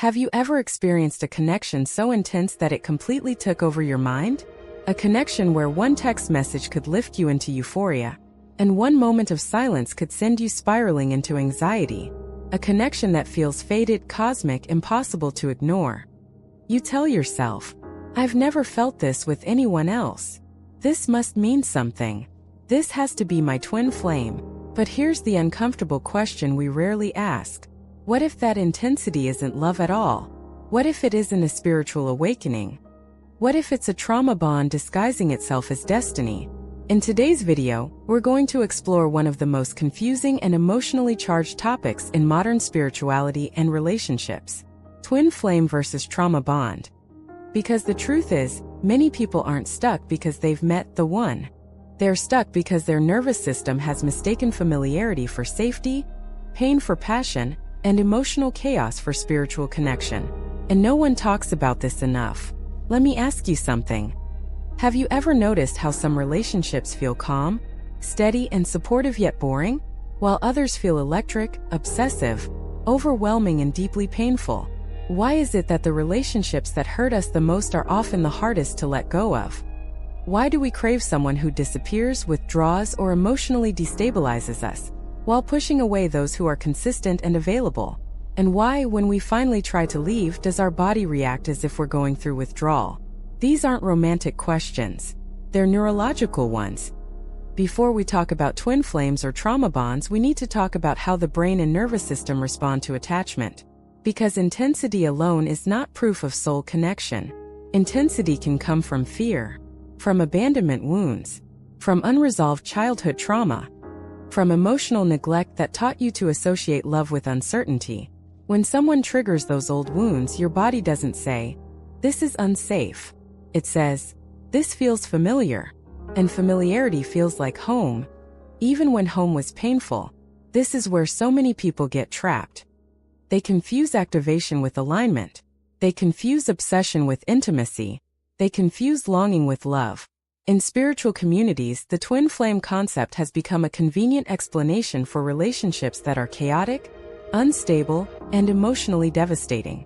Have you ever experienced a connection so intense that it completely took over your mind? A connection where one text message could lift you into euphoria, and one moment of silence could send you spiraling into anxiety. A connection that feels fated, cosmic, impossible to ignore. You tell yourself, "I've never felt this with anyone else. This must mean something. This has to be my twin flame." But here's the uncomfortable question we rarely ask. What if that intensity isn't love at all? What if it isn't a spiritual awakening? What if it's a trauma bond disguising itself as destiny? In today's video, we're going to explore one of the most confusing and emotionally charged topics in modern spirituality and relationships: twin flame versus trauma bond. Because the truth is, many people aren't stuck because they've met the one. They're stuck because their nervous system has mistaken familiarity for safety, pain for passion, and emotional chaos for spiritual connection. And no one talks about this enough. Let me ask you something. Have you ever noticed how some relationships feel calm, steady, and supportive yet boring, while others feel electric, obsessive, overwhelming, and deeply painful? Why is it that the relationships that hurt us the most are often the hardest to let go of? Why do we crave someone who disappears, withdraws, or emotionally destabilizes us, while pushing away those who are consistent and available? And why, when we finally try to leave, does our body react as if we're going through withdrawal? These aren't romantic questions. They're neurological ones. Before we talk about twin flames or trauma bonds, we need to talk about how the brain and nervous system respond to attachment. Because intensity alone is not proof of soul connection. Intensity can come from fear, from abandonment wounds, from unresolved childhood trauma, from emotional neglect that taught you to associate love with uncertainty. When someone triggers those old wounds, your body doesn't say, "This is unsafe." It says, "This feels familiar." And familiarity feels like home, even when home was painful. This is where so many people get trapped. They confuse activation with alignment. They confuse obsession with intimacy. They confuse longing with love. In spiritual communities, the twin flame concept has become a convenient explanation for relationships that are chaotic, unstable, and emotionally devastating.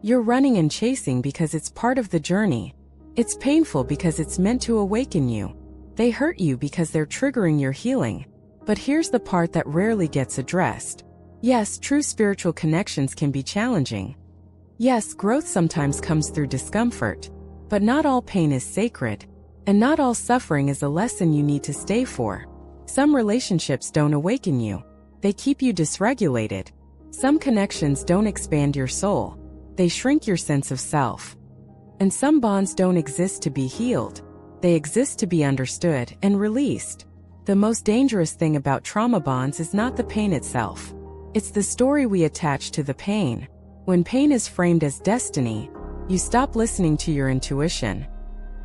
You're running and chasing because it's part of the journey. It's painful because it's meant to awaken you. They hurt you because they're triggering your healing. But here's the part that rarely gets addressed. Yes, true spiritual connections can be challenging. Yes, growth sometimes comes through discomfort. But not all pain is sacred. And not all suffering is a lesson you need to stay for. Some relationships don't awaken you. They keep you dysregulated. Some connections don't expand your soul. They shrink your sense of self. And some bonds don't exist to be healed. They exist to be understood and released. The most dangerous thing about trauma bonds is not the pain itself. It's the story we attach to the pain. When pain is framed as destiny, you stop listening to your intuition.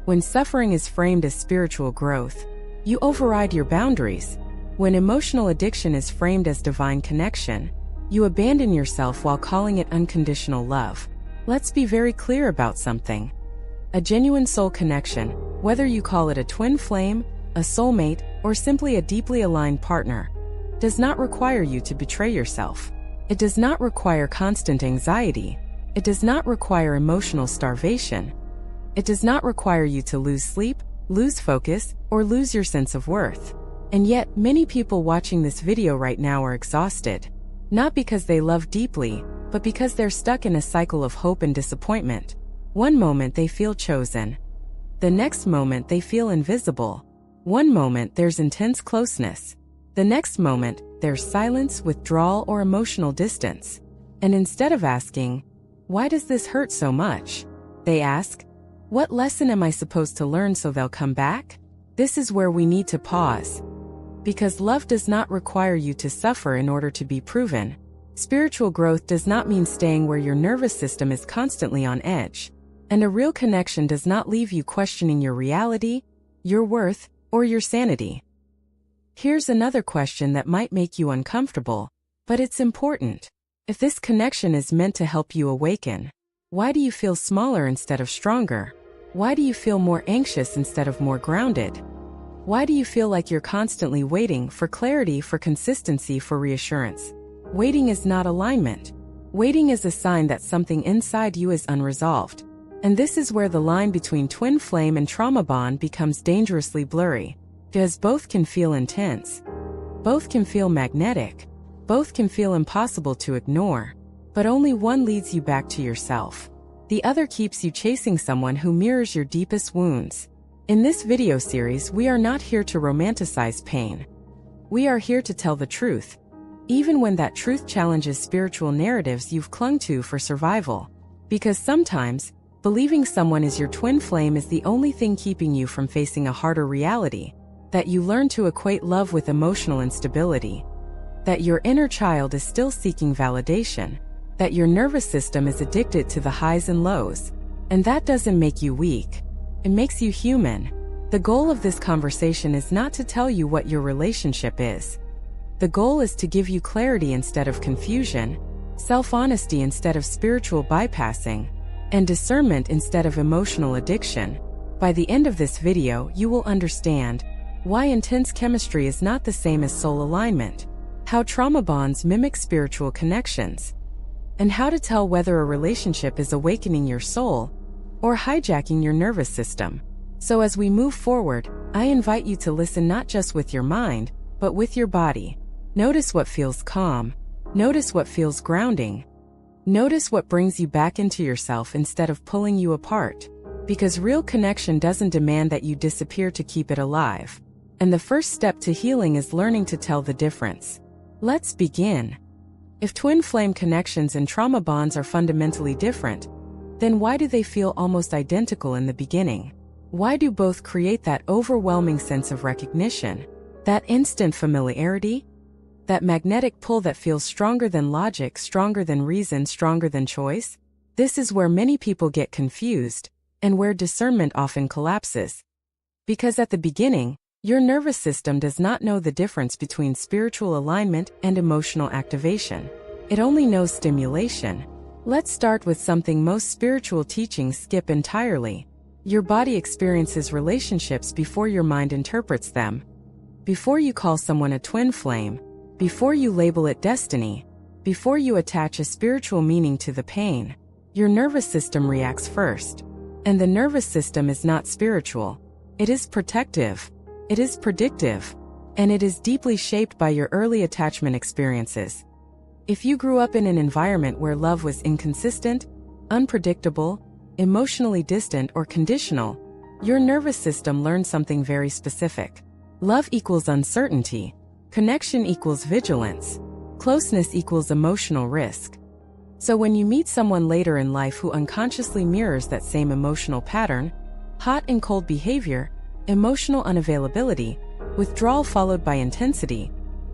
When suffering is framed as spiritual growth, you override your boundaries. When emotional addiction is framed as divine connection, you abandon yourself while calling it unconditional love. Let's be very clear about something. A genuine soul connection, whether you call it a twin flame, a soulmate, or simply a deeply aligned partner, does not require you to betray yourself. It does not require constant anxiety. It does not require emotional starvation. It does not require you to lose sleep, lose focus, or lose your sense of worth. And yet, many people watching this video right now are exhausted. Not because they love deeply, but because they're stuck in a cycle of hope and disappointment. One moment they feel chosen. The next moment they feel invisible. One moment there's intense closeness. The next moment there's silence, withdrawal, or emotional distance. And instead of asking, "Why does this hurt so much?" they ask, "What lesson am I supposed to learn so they'll come back?" This is where we need to pause. Because love does not require you to suffer in order to be proven. Spiritual growth does not mean staying where your nervous system is constantly on edge. And a real connection does not leave you questioning your reality, your worth, or your sanity. Here's another question that might make you uncomfortable, but it's important. If this connection is meant to help you awaken, why do you feel smaller instead of stronger? Why do you feel more anxious instead of more grounded? Why do you feel like you're constantly waiting for clarity, for consistency, for reassurance? Waiting is not alignment. Waiting is a sign that something inside you is unresolved. And this is where the line between twin flame and trauma bond becomes dangerously blurry. Because both can feel intense. Both can feel magnetic. Both can feel impossible to ignore. But only one leads you back to yourself. The other keeps you chasing someone who mirrors your deepest wounds. In this video series, we are not here to romanticize pain. We are here to tell the truth, even when that truth challenges spiritual narratives you've clung to for survival. Because sometimes, believing someone is your twin flame is the only thing keeping you from facing a harder reality. That you learn to equate love with emotional instability. That your inner child is still seeking validation. That your nervous system is addicted to the highs and lows. And that doesn't make you weak. It makes you human. The goal of this conversation is not to tell you what your relationship is. The goal is to give you clarity instead of confusion, self-honesty instead of spiritual bypassing, and discernment instead of emotional addiction. By the end of this video, you will understand why intense chemistry is not the same as soul alignment, how trauma bonds mimic spiritual connections, and how to tell whether a relationship is awakening your soul or hijacking your nervous system. So as we move forward, I invite you to listen not just with your mind, but with your body. Notice what feels calm. Notice what feels grounding. Notice what brings you back into yourself instead of pulling you apart. Because real connection doesn't demand that you disappear to keep it alive. And the first step to healing is learning to tell the difference. Let's begin. If twin flame connections and trauma bonds are fundamentally different, then why do they feel almost identical in the beginning? Why do both create that overwhelming sense of recognition? That instant familiarity? That magnetic pull that feels stronger than logic, stronger than reason, stronger than choice? This is where many people get confused, and where discernment often collapses. Because at the beginning, your nervous system does not know the difference between spiritual alignment and emotional activation. It only knows stimulation. Let's start with something most spiritual teachings skip entirely. Your body experiences relationships before your mind interprets them. Before you call someone a twin flame, before you label it destiny, before you attach a spiritual meaning to the pain, your nervous system reacts first. And the nervous system is not spiritual. It is protective. It is predictive. And it is deeply shaped by your early attachment experiences. If you grew up in an environment where love was inconsistent, unpredictable, emotionally distant, or conditional, your nervous system learned something very specific. Love equals uncertainty. Connection equals vigilance. Closeness equals emotional risk. So when you meet someone later in life who unconsciously mirrors that same emotional pattern, hot and cold behavior, emotional unavailability, withdrawal followed by intensity,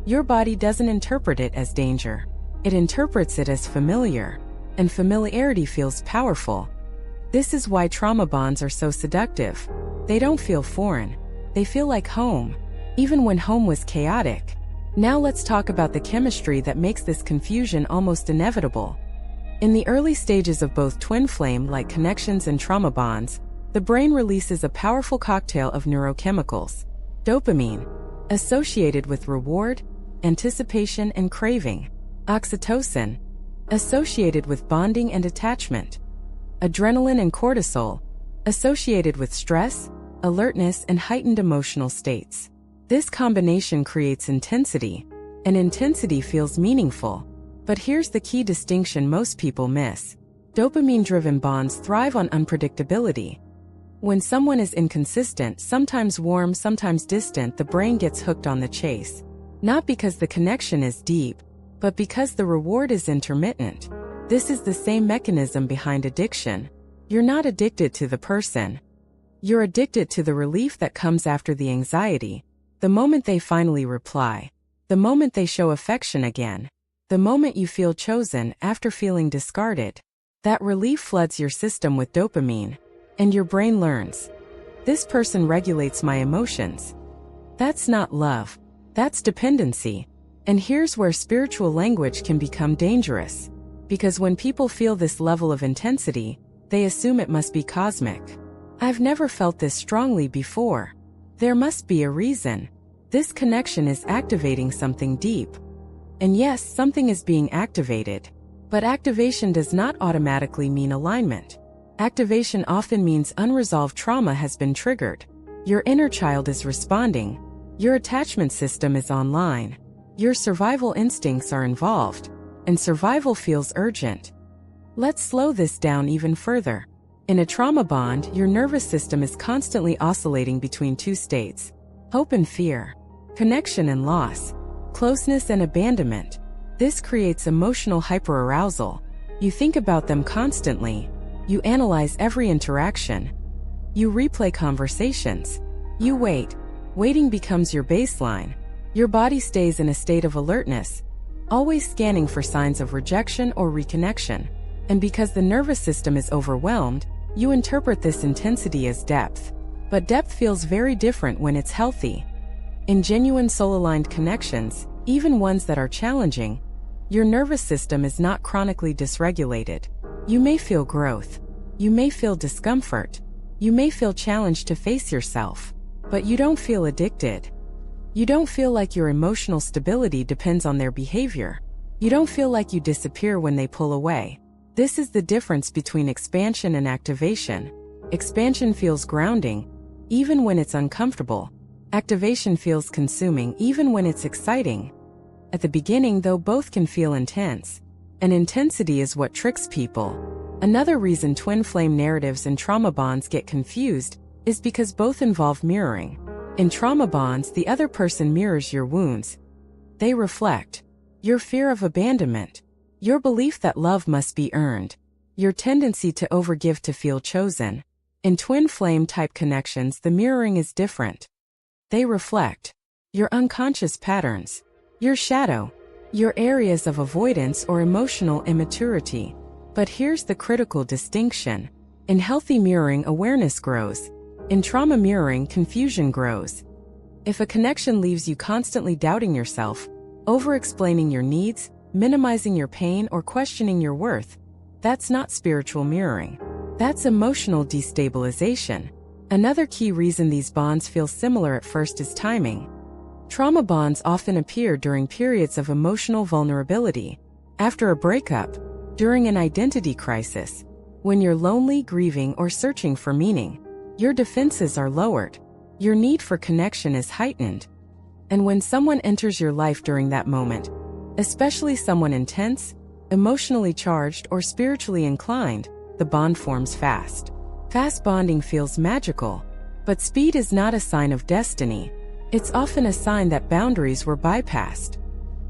your body doesn't interpret it as danger. It interprets it as familiar, and familiarity feels powerful. This is why trauma bonds are so seductive. They don't feel foreign. They feel like home, even when home was chaotic. Now let's talk about the chemistry that makes this confusion almost inevitable. In the early stages of both twin flame-like connections and trauma bonds, the brain releases a powerful cocktail of neurochemicals. Dopamine, associated with reward, anticipation, and craving. Oxytocin, associated with bonding and attachment. Adrenaline and cortisol, associated with stress, alertness, and heightened emotional states. This combination creates intensity, and intensity feels meaningful. But here's the key distinction most people miss. Dopamine-driven bonds thrive on unpredictability. When someone is inconsistent, sometimes warm, sometimes distant, the brain gets hooked on the chase. Not because the connection is deep, but because the reward is intermittent. This is the same mechanism behind addiction. You're not addicted to the person. You're addicted to the relief that comes after the anxiety. The moment they finally reply. The moment they show affection again. The moment you feel chosen after feeling discarded. That relief floods your system with dopamine. And your brain learns. This person regulates my emotions. That's not love. That's dependency. And here's where spiritual language can become dangerous. Because when people feel this level of intensity, they assume it must be cosmic. I've never felt this strongly before. There must be a reason. This connection is activating something deep. And yes, something is being activated. But activation does not automatically mean alignment. Activation often means unresolved trauma has been triggered. Your inner child is responding. Your attachment system is online. Your survival instincts are involved. And survival feels urgent. Let's slow this down even further. In a trauma bond, your nervous system is constantly oscillating between two states: hope and fear, connection and loss, closeness and abandonment. This creates emotional hyperarousal. You think about them constantly. You analyze every interaction. You replay conversations. You wait. Waiting becomes your baseline. Your body stays in a state of alertness, always scanning for signs of rejection or reconnection. And because the nervous system is overwhelmed, you interpret this intensity as depth. But depth feels very different when it's healthy. In genuine soul-aligned connections, even ones that are challenging, your nervous system is not chronically dysregulated. You may feel growth. You may feel discomfort. You may feel challenged to face yourself. But you don't feel addicted. You don't feel like your emotional stability depends on their behavior. You don't feel like you disappear when they pull away. This is the difference between expansion and activation. Expansion feels grounding, even when it's uncomfortable. Activation feels consuming, even when it's exciting. At the beginning, though, both can feel intense. And intensity is what tricks people. Another reason twin flame narratives and trauma bonds get confused is because both involve mirroring. In trauma bonds, the other person mirrors your wounds. They reflect your fear of abandonment, your belief that love must be earned, your tendency to overgive to feel chosen. In twin flame type connections, the mirroring is different. They reflect your unconscious patterns, your shadow, your areas of avoidance or emotional immaturity. But here's the critical distinction. In healthy mirroring, awareness grows. In trauma mirroring, confusion grows. If a connection leaves you constantly doubting yourself, over-explaining your needs, minimizing your pain, or questioning your worth, that's not spiritual mirroring. That's emotional destabilization. Another key reason these bonds feel similar at first is timing. Trauma bonds often appear during periods of emotional vulnerability, after a breakup, during an identity crisis, when you're lonely, grieving, or searching for meaning. Your defenses are lowered. Your need for connection is heightened. And when someone enters your life during that moment, especially someone intense, emotionally charged, or spiritually inclined, the bond forms fast. Fast bonding feels magical, but speed is not a sign of destiny. It's often a sign that boundaries were bypassed.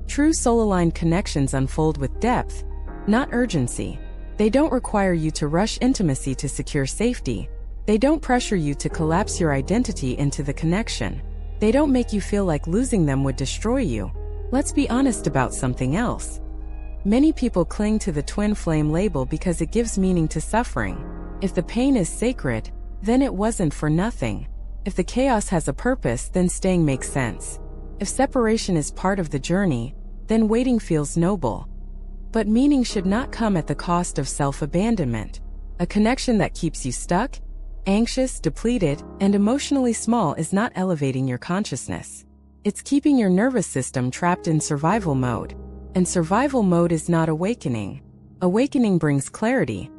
True soul-aligned connections unfold with depth, not urgency. They don't require you to rush intimacy to secure safety. They don't pressure you to collapse your identity into the connection. They don't make you feel like losing them would destroy you. Let's be honest about something else. Many people cling to the twin flame label because it gives meaning to suffering. If the pain is sacred, then it wasn't for nothing. If the chaos has a purpose, then staying makes sense. If separation is part of the journey, then waiting feels noble. But meaning should not come at the cost of self-abandonment. A connection that keeps you stuck, anxious, depleted, and emotionally small is not elevating your consciousness. It's keeping your nervous system trapped in survival mode. And survival mode is not awakening. Awakening brings clarity.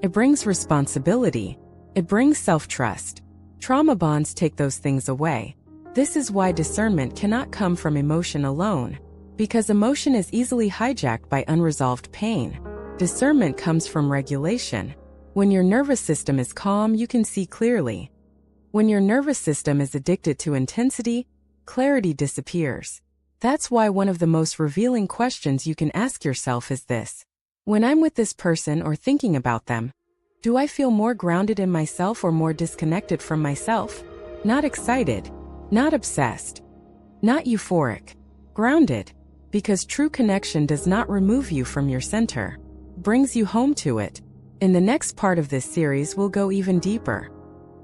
It brings responsibility. It brings self-trust. Trauma bonds take those things away. This is why discernment cannot come from emotion alone. Because emotion is easily hijacked by unresolved pain. Discernment comes from regulation. When your nervous system is calm, you can see clearly. When your nervous system is addicted to intensity, clarity disappears. That's why one of the most revealing questions you can ask yourself is this. When I'm with this person or thinking about them, do I feel more grounded in myself or more disconnected from myself? Not excited, not obsessed, not euphoric. Grounded. Because true connection does not remove you from your center, brings you home to it. In the next part of this series, we'll go even deeper.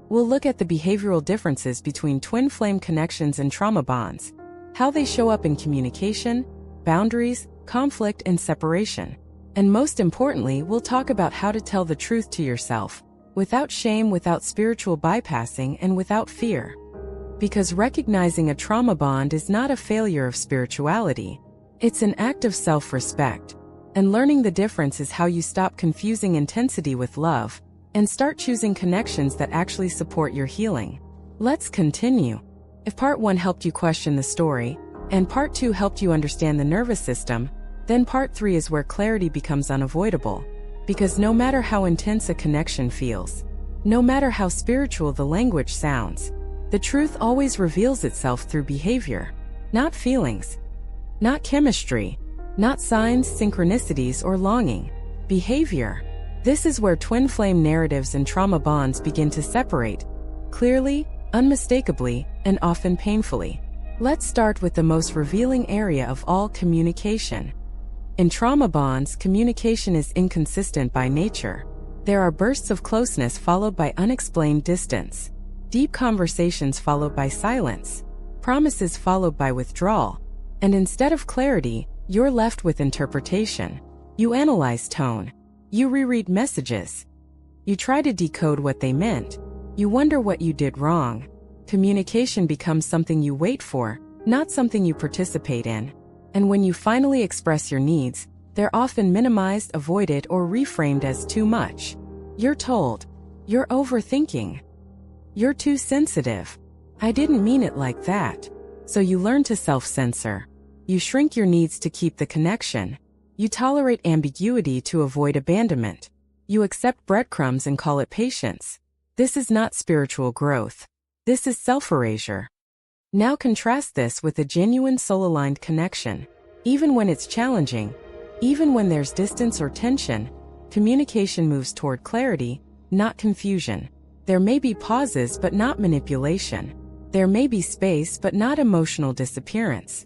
We'll look at the behavioral differences between twin flame connections and trauma bonds, how they show up in communication, boundaries, conflict, and separation. And most importantly, we'll talk about how to tell the truth to yourself, without shame, without spiritual bypassing, and without fear. Because recognizing a trauma bond is not a failure of spirituality. It's an act of self-respect. And learning the difference is how you stop confusing intensity with love and start choosing connections that actually support your healing. Let's continue. If part 1 helped you question the story, and part 2 helped you understand the nervous system, then part 3 is where clarity becomes unavoidable. Because no matter how intense a connection feels, no matter how spiritual the language sounds, the truth always reveals itself through behavior, not feelings, not chemistry, not signs, synchronicities, or longing. Behavior. This is where twin flame narratives and trauma bonds begin to separate, clearly, unmistakably, and often painfully. Let's start with the most revealing area of all: communication. In trauma bonds, communication is inconsistent by nature. There are bursts of closeness followed by unexplained distance, deep conversations followed by silence, promises followed by withdrawal, and instead of clarity, you're left with interpretation. You analyze tone. You reread messages. You try to decode what they meant. You wonder what you did wrong. Communication becomes something you wait for, not something you participate in. And when you finally express your needs, they're often minimized, avoided, or reframed as too much. You're told, "You're overthinking. You're too sensitive. I didn't mean it like that." So you learn to self-censor. You shrink your needs to keep the connection. You tolerate ambiguity to avoid abandonment. You accept breadcrumbs and call it patience. This is not spiritual growth. This is self-erasure. Now contrast this with a genuine soul-aligned connection. Even when it's challenging, even when there's distance or tension, communication moves toward clarity, not confusion. There may be pauses but not manipulation. There may be space but not emotional disappearance.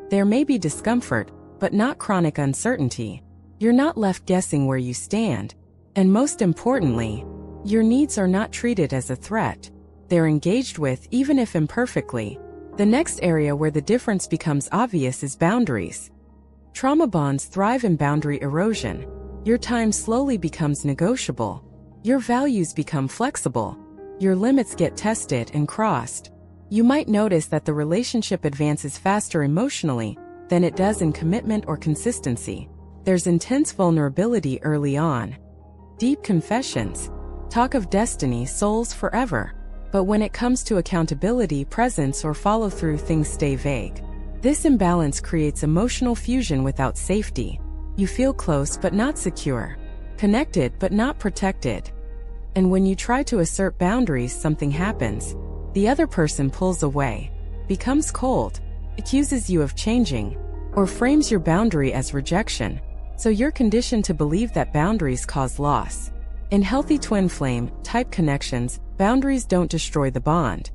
There may be discomfort, but not chronic uncertainty. You're not left guessing where you stand. And most importantly, your needs are not treated as a threat. They're engaged with, even if imperfectly. The next area where the difference becomes obvious is boundaries. Trauma bonds thrive in boundary erosion. Your time slowly becomes negotiable. Your values become flexible. Your limits get tested and crossed. You might notice that the relationship advances faster emotionally than it does in commitment or consistency. There's intense vulnerability early on. Deep confessions. Talk of destiny, souls forever. But when it comes to accountability, presence, or follow-through, things stay vague. This imbalance creates emotional fusion without safety. You feel close but not secure. Connected but not protected. And when you try to assert boundaries, something happens. The other person pulls away, becomes cold, accuses you of changing, or frames your boundary as rejection. So you're conditioned to believe that boundaries cause loss. In healthy twin flame type connections, boundaries don't destroy the bond.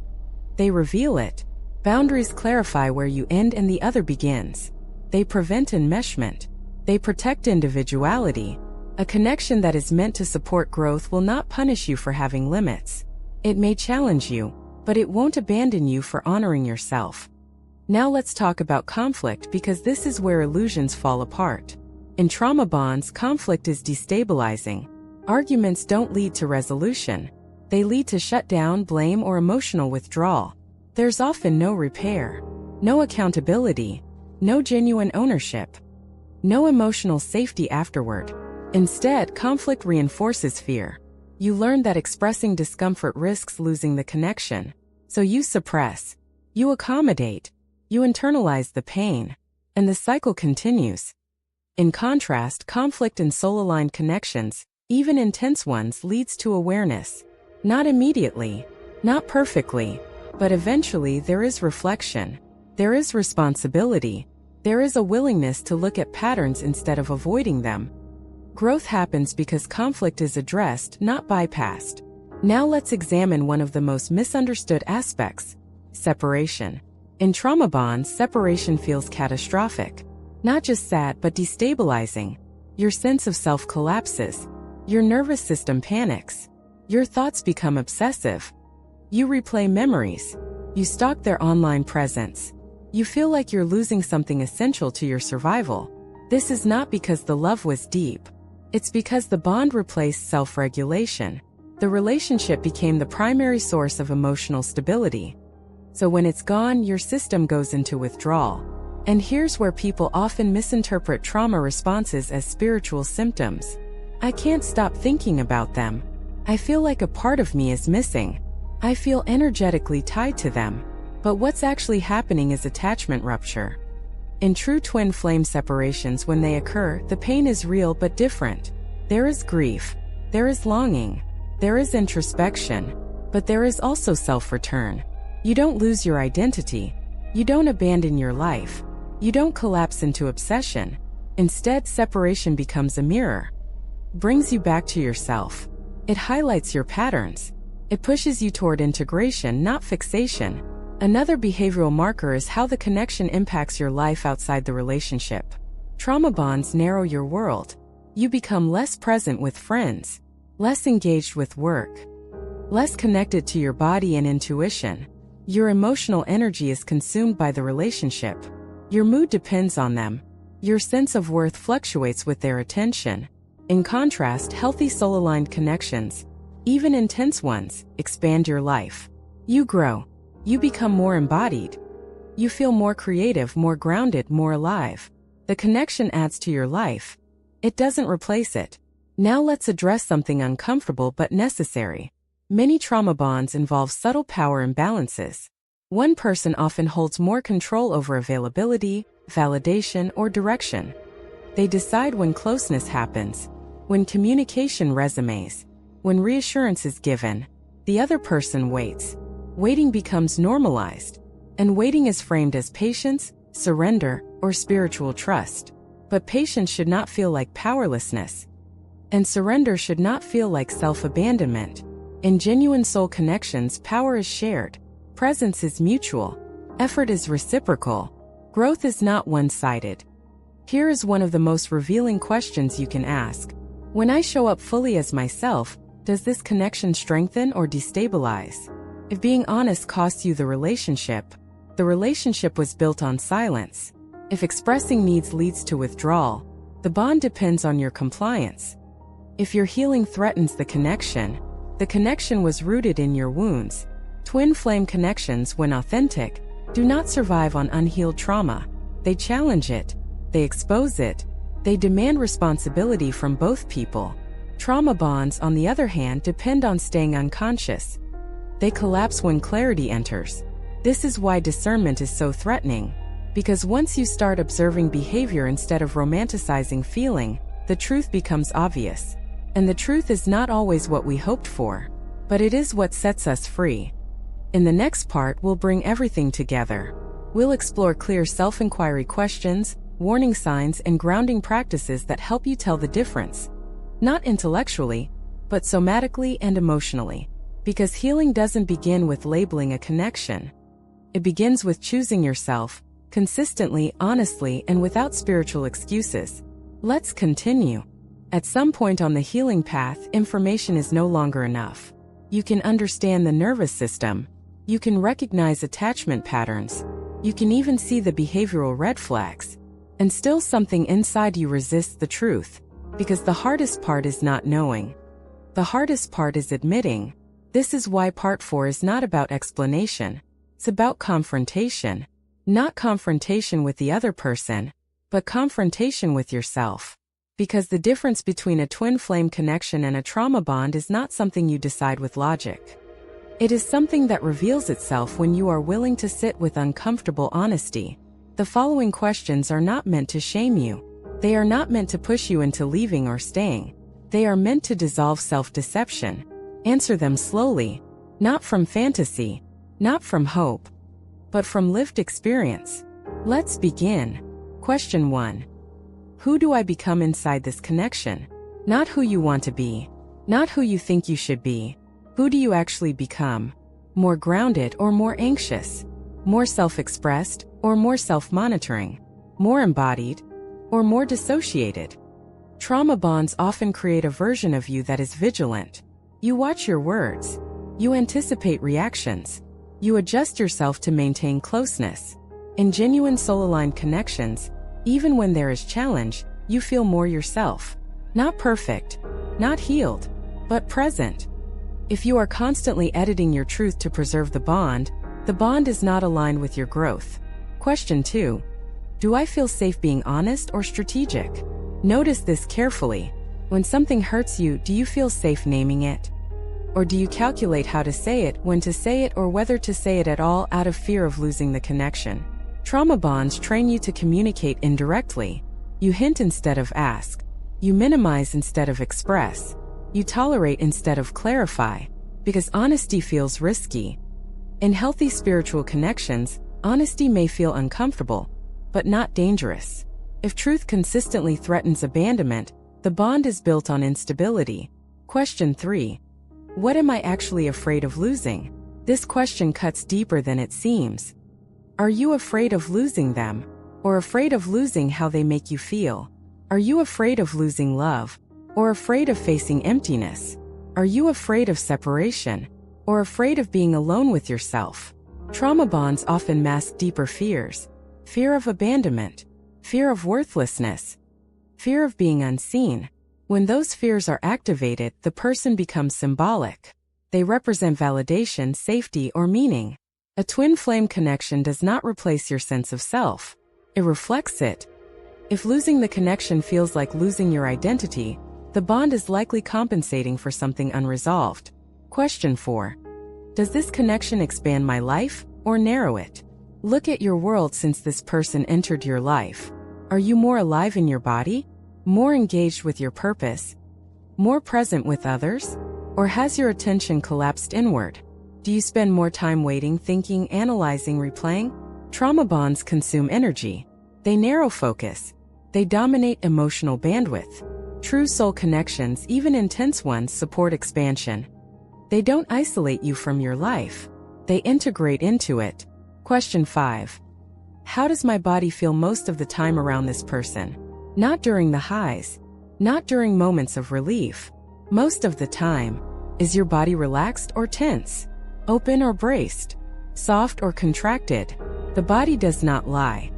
They reveal it. Boundaries clarify where you end and the other begins. They prevent enmeshment. They protect individuality. A connection that is meant to support growth will not punish you for having limits. It may challenge you, but it won't abandon you for honoring yourself. Now let's talk about conflict, because this is where illusions fall apart. In trauma bonds, conflict is destabilizing. Arguments don't lead to resolution. They lead to shutdown, blame, or emotional withdrawal. There's often no repair, no accountability, no genuine ownership, no emotional safety afterward. Instead, conflict reinforces fear. You learn that expressing discomfort risks losing the connection. So you suppress, you accommodate, you internalize the pain, and the cycle continues. In contrast, conflict in soul-aligned connections, even intense ones, leads to awareness. Not immediately, not perfectly, but eventually there is reflection. There is responsibility. There is a willingness to look at patterns instead of avoiding them. Growth happens because conflict is addressed, not bypassed. Now let's examine one of the most misunderstood aspects: separation. In trauma bonds, separation feels catastrophic. Not just sad, but destabilizing. Your sense of self collapses. Your nervous system panics. Your thoughts become obsessive. You replay memories. You stalk their online presence. You feel like you're losing something essential to your survival. This is not because the love was deep. It's because the bond replaced self-regulation. The relationship became the primary source of emotional stability. So when it's gone, your system goes into withdrawal. And here's where people often misinterpret trauma responses as spiritual symptoms. I can't stop thinking about them. I feel like a part of me is missing. I feel energetically tied to them. But what's actually happening is attachment rupture. In true twin flame separations, when they occur, the pain is real but different. There is grief. There is longing. There is introspection. But there is also self-return. You don't lose your identity. You don't abandon your life. You don't collapse into obsession. Instead, separation becomes a mirror. Brings you back to yourself. It highlights your patterns. It pushes you toward integration, not fixation. Another behavioral marker is how the connection impacts your life outside the relationship. Trauma bonds narrow your world. You become less present with friends, less engaged with work, less connected to your body and intuition. Your emotional energy is consumed by the relationship. Your mood depends on them. Your sense of worth fluctuates with their attention. In contrast, healthy soul-aligned connections, even intense ones, expand your life. You grow. You become more embodied. You feel more creative, more grounded, more alive. The connection adds to your life. It doesn't replace it. Now let's address something uncomfortable but necessary. Many trauma bonds involve subtle power imbalances. One person often holds more control over availability, validation, or direction. They decide when closeness happens, when communication resumes, when reassurance is given. The other person waits. Waiting becomes normalized, and waiting is framed as patience, surrender, or spiritual trust. But patience should not feel like powerlessness, and surrender should not feel like self-abandonment. In genuine soul connections, power is shared, presence is mutual, effort is reciprocal, growth is not one-sided. Here is one of the most revealing questions you can ask. When I show up fully as myself, does this connection strengthen or destabilize? If being honest costs you the relationship was built on silence. If expressing needs leads to withdrawal, the bond depends on your compliance. If your healing threatens the connection was rooted in your wounds. Twin flame connections, when authentic, do not survive on unhealed trauma. They challenge it. They expose it. They demand responsibility from both people. Trauma bonds, on the other hand, depend on staying unconscious. They collapse when clarity enters. This is why discernment is so threatening. Because once you start observing behavior instead of romanticizing feeling, the truth becomes obvious. And the truth is not always what we hoped for, but it is what sets us free. In the next part, we'll bring everything together. We'll explore clear self-inquiry questions, warning signs, and grounding practices that help you tell the difference. Not intellectually, but somatically and emotionally. Because healing doesn't begin with labeling a connection. It begins with choosing yourself, consistently, honestly, and without spiritual excuses. Let's continue. At some point on the healing path, information is no longer enough. You can understand the nervous system. You can recognize attachment patterns. You can even see the behavioral red flags. And still something inside you resists the truth. Because the hardest part is not knowing. The hardest part is admitting. This is why part 4 is not about explanation. It's about confrontation. Not confrontation with the other person, but confrontation with yourself. Because the difference between a twin flame connection and a trauma bond is not something you decide with logic. It is something that reveals itself when you are willing to sit with uncomfortable honesty. The following questions are not meant to shame you. They are not meant to push you into leaving or staying. They are meant to dissolve self-deception. Answer them slowly, not from fantasy, not from hope, but from lived experience. Let's begin. Question 1. Who do I become inside this connection? Not who you want to be, not who you think you should be. Who do you actually become? More grounded or more anxious? More self-expressed or more self-monitoring? More embodied or more dissociated? Trauma bonds often create a version of you that is vigilant. You watch your words. You anticipate reactions. You adjust yourself to maintain closeness. In genuine soul-aligned connections, even when there is challenge, you feel more yourself. Not perfect, not healed, but present. If you are constantly editing your truth to preserve the bond is not aligned with your growth. Question 2. Do I feel safe being honest or strategic? Notice this carefully. When something hurts you, do you feel safe naming it? Or do you calculate how to say it, when to say it, or whether to say it at all out of fear of losing the connection? Trauma bonds train you to communicate indirectly. You hint instead of ask. You minimize instead of express. You tolerate instead of clarify, because honesty feels risky. In healthy spiritual connections, honesty may feel uncomfortable, but not dangerous. If truth consistently threatens abandonment, the bond is built on instability. Question 3. What am I actually afraid of losing? This question cuts deeper than it seems. Are you afraid of losing them, or afraid of losing how they make you feel? Are you afraid of losing love, or afraid of facing emptiness? Are you afraid of separation, or afraid of being alone with yourself? Trauma bonds often mask deeper fears: fear of abandonment, fear of worthlessness, fear of being unseen. When those fears are activated, the person becomes symbolic. They represent validation, safety, or meaning. A twin flame connection does not replace your sense of self. It reflects it. If losing the connection feels like losing your identity, the bond is likely compensating for something unresolved. Question 4. Does this connection expand my life, or narrow it? Look at your world since this person entered your life. Are you more alive in your body? More engaged with your purpose? More present with others? Or has your attention collapsed inward? Do you spend more time waiting, thinking, analyzing, replaying? Trauma bonds consume energy. They narrow focus. They dominate emotional bandwidth. True soul connections, even intense ones, support expansion. They don't isolate you from your life. They integrate into it. Question 5. How does my body feel most of the time around this person? Not during the highs. Not during moments of relief. Most of the time. Is your body relaxed or tense? Open or braced? Soft or contracted? The body does not lie.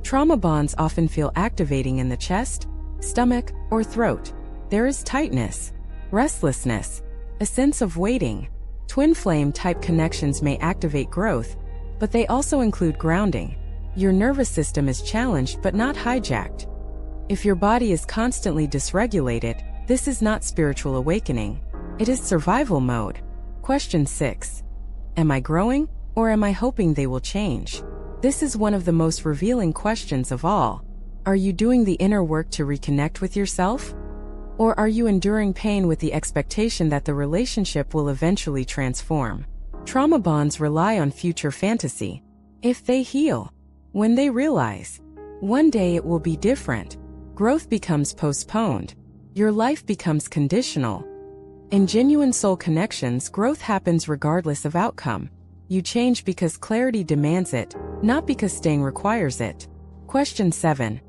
Trauma bonds often feel activating in the chest, stomach, or throat. There is tightness, restlessness, a sense of waiting. Twin flame type connections may activate growth, but they also include grounding. Your nervous system is challenged but not hijacked. If your body is constantly dysregulated, this is not spiritual awakening. It is survival mode. Question 6. Am I growing, or am I hoping they will change? This is one of the most revealing questions of all. Are you doing the inner work to reconnect with yourself? Or are you enduring pain with the expectation that the relationship will eventually transform? Trauma bonds rely on future fantasy. If they heal, when they realize, one day it will be different, growth becomes postponed. Your life becomes conditional. In genuine soul connections, growth happens regardless of outcome. You change because clarity demands it, not because staying requires it. Question 7.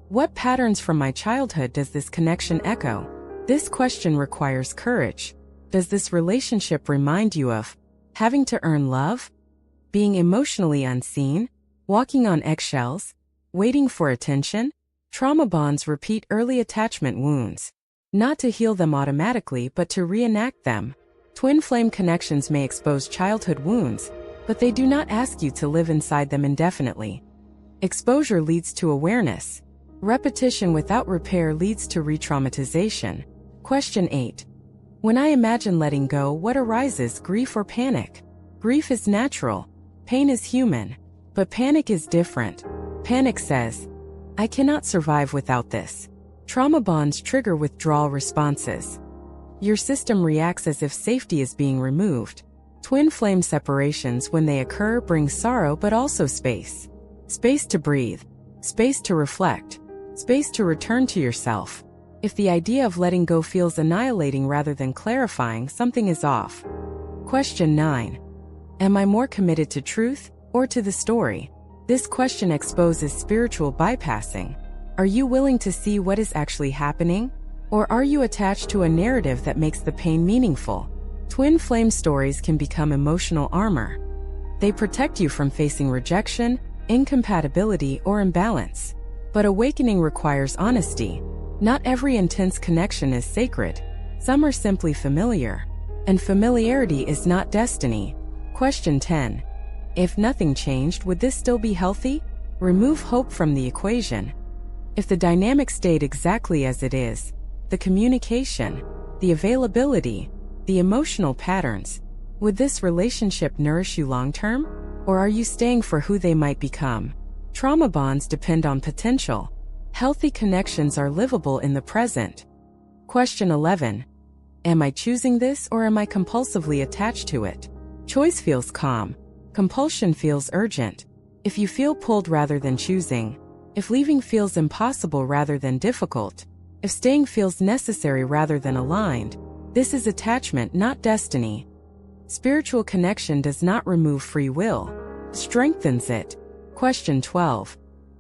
What patterns from my childhood does this connection echo? This question requires courage. Does this relationship remind you of having to earn love? Being emotionally unseen? Walking on eggshells? Waiting for attention? Trauma bonds repeat early attachment wounds. Not to heal them automatically, but to reenact them. Twin flame connections may expose childhood wounds, but they do not ask you to live inside them indefinitely. Exposure leads to awareness. Repetition without repair leads to re-traumatization. Question 8. When I imagine letting go, what arises, grief or panic? Grief is natural. Pain is human. But panic is different. Panic says, I cannot survive without this. Trauma bonds trigger withdrawal responses. Your system reacts as if safety is being removed. Twin flame separations, when they occur, bring sorrow but also space. Space to breathe. Space to reflect. Space to return to yourself. If the idea of letting go feels annihilating rather than clarifying, something is off. Question 9. Am I more committed to truth or to the story? This question exposes spiritual bypassing. Are you willing to see what is actually happening? Or are you attached to a narrative that makes the pain meaningful? Twin flame stories can become emotional armor. They protect you from facing rejection, incompatibility, or imbalance. But awakening requires honesty. Not every intense connection is sacred. Some are simply familiar. And familiarity is not destiny. Question 10. If nothing changed, would this still be healthy? Remove hope from the equation. If the dynamic stayed exactly as it is, the communication, the availability, the emotional patterns, would this relationship nourish you long-term? Or are you staying for who they might become? Trauma bonds depend on potential. Healthy connections are livable in the present. Question 11. Am I choosing this or am I compulsively attached to it? Choice feels calm. Compulsion feels urgent. If you feel pulled rather than choosing, if leaving feels impossible rather than difficult, if staying feels necessary rather than aligned, this is attachment, not destiny. Spiritual connection does not remove free will, strengthens it. Question 12.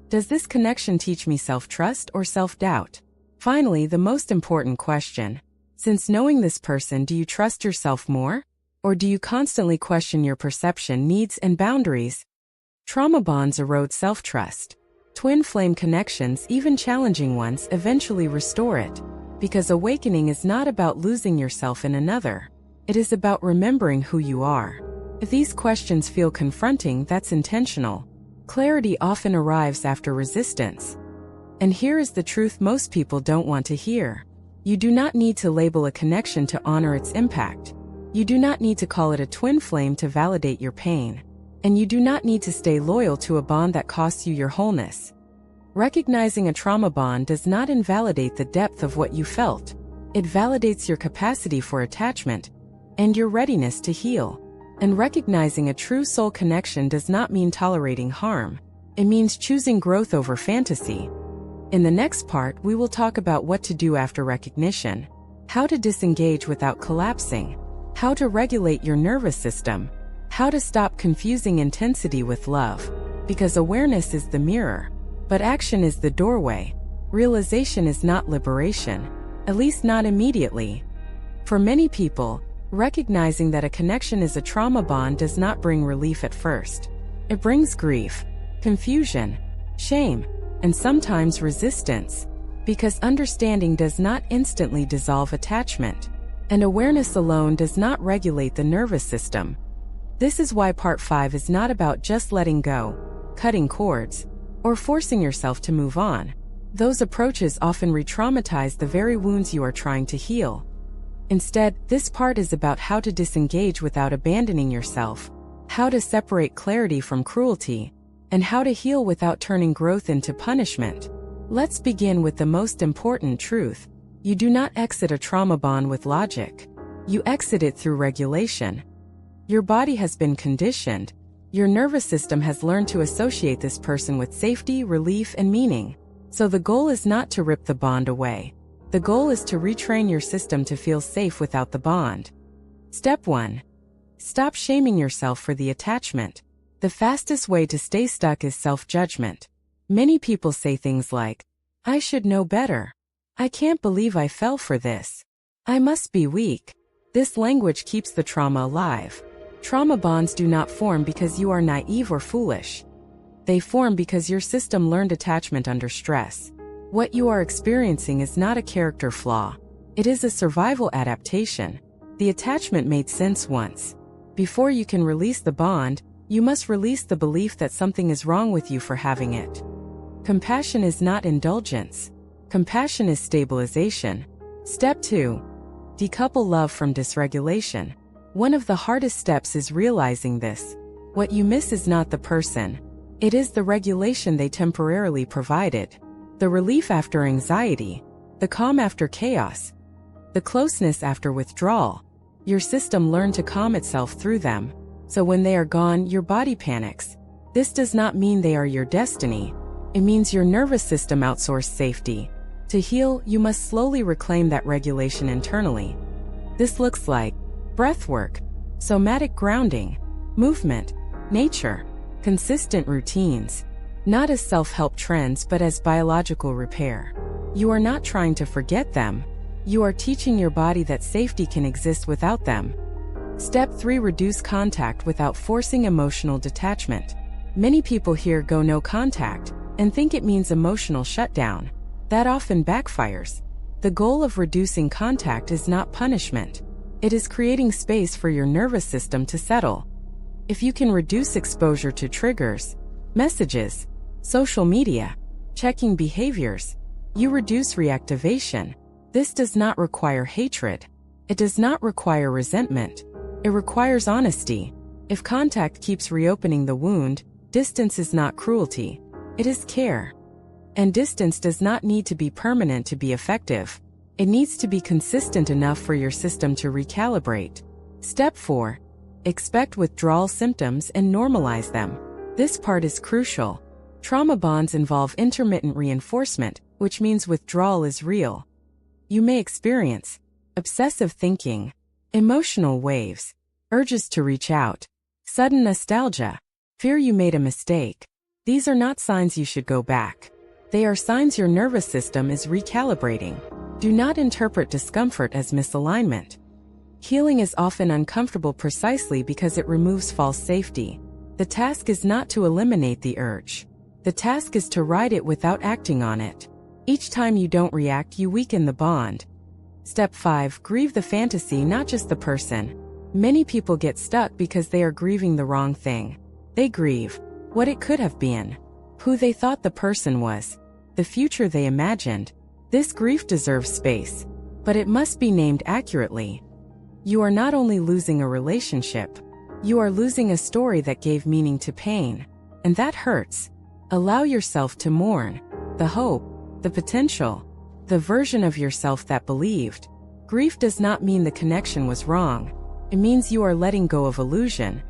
Does this connection teach me self-trust or self-doubt? Finally, the most important question. Since knowing this person, do you trust yourself more? Or do you constantly question your perception, needs, and boundaries? Trauma bonds erode self-trust. Twin flame connections, even challenging ones, eventually restore it. Because awakening is not about losing yourself in another. It is about remembering who you are. If these questions feel confronting, that's intentional. Clarity often arrives after resistance. And here is the truth most people don't want to hear. You do not need to label a connection to honor its impact. You do not need to call it a twin flame to validate your pain. And you do not need to stay loyal to a bond that costs you your wholeness. Recognizing a trauma bond does not invalidate the depth of what you felt. It validates your capacity for attachment and your readiness to heal. And recognizing a true soul connection does not mean tolerating harm. It means choosing growth over fantasy. In the next part, we will talk about what to do after recognition, how to disengage without collapsing, how to regulate your nervous system, how to stop confusing intensity with love, because awareness is the mirror, but action is the doorway. Realization is not liberation, at least not immediately. For many people, recognizing that a connection is a trauma bond does not bring relief at first. It brings grief, confusion, shame, and sometimes resistance, because understanding does not instantly dissolve attachment, and awareness alone does not regulate the nervous system. This is why Part 5 is not about just letting go, cutting cords, or forcing yourself to move on. Those approaches often re-traumatize the very wounds you are trying to heal. Instead, this part is about how to disengage without abandoning yourself, how to separate clarity from cruelty, and how to heal without turning growth into punishment. Let's begin with the most important truth. You do not exit a trauma bond with logic. You exit it through regulation. Your body has been conditioned. Your nervous system has learned to associate this person with safety, relief, and meaning. So the goal is not to rip the bond away. The goal is to retrain your system to feel safe without the bond. Step 1. Stop shaming yourself for the attachment. The fastest way to stay stuck is self-judgment. Many people say things like, "I should know better. I can't believe I fell for this. I must be weak." This language keeps the trauma alive. Trauma bonds do not form because you are naive or foolish. They form because your system learned attachment under stress. What you are experiencing is not a character flaw. It is a survival adaptation. The attachment made sense once. Before you can release the bond, you must release the belief that something is wrong with you for having it. Compassion is not indulgence. Compassion is stabilization. Step 2. Decouple love from dysregulation. One of the hardest steps is realizing this. What you miss is not the person. It is the regulation they temporarily provided. The relief after anxiety. The calm after chaos. The closeness after withdrawal. Your system learned to calm itself through them. So when they are gone, your body panics. This does not mean they are your destiny. It means your nervous system outsourced safety. To heal, you must slowly reclaim that regulation internally. This looks like breath work, somatic grounding, movement, nature, consistent routines, not as self-help trends but as biological repair. You are not trying to forget them. You are teaching your body that safety can exist without them. Step 3. Reduce contact without forcing emotional detachment. Many people hear "go no contact" and think it means emotional shutdown. That often backfires. The goal of reducing contact is not punishment. It is creating space for your nervous system to settle. If you can reduce exposure to triggers, messages, social media, checking behaviors. You reduce reactivation. This does not require hatred. It does not require resentment. It requires honesty. If contact keeps reopening the wound, distance is not cruelty. It is care. And distance does not need to be permanent to be effective. It needs to be consistent enough for your system to recalibrate. Step 4. Expect withdrawal symptoms and normalize them. This part is crucial. Trauma bonds involve intermittent reinforcement, which means withdrawal is real. You may experience obsessive thinking, emotional waves, urges to reach out, sudden nostalgia, fear you made a mistake. These are not signs you should go back. They are signs your nervous system is recalibrating. Do not interpret discomfort as misalignment. Healing is often uncomfortable precisely because it removes false safety. The task is not to eliminate the urge. The task is to ride it without acting on it. Each time you don't react, you weaken the bond. Step 5. Grieve the fantasy, not just the person. Many people get stuck because they are grieving the wrong thing. They grieve what it could have been, who they thought the person was, the future they imagined. This grief deserves space, but it must be named accurately. You are not only losing a relationship, you are losing a story that gave meaning to pain, and that hurts. Allow yourself to mourn the hope, the potential, the version of yourself that believed. Grief does not mean the connection was wrong. It means you are letting go of illusion.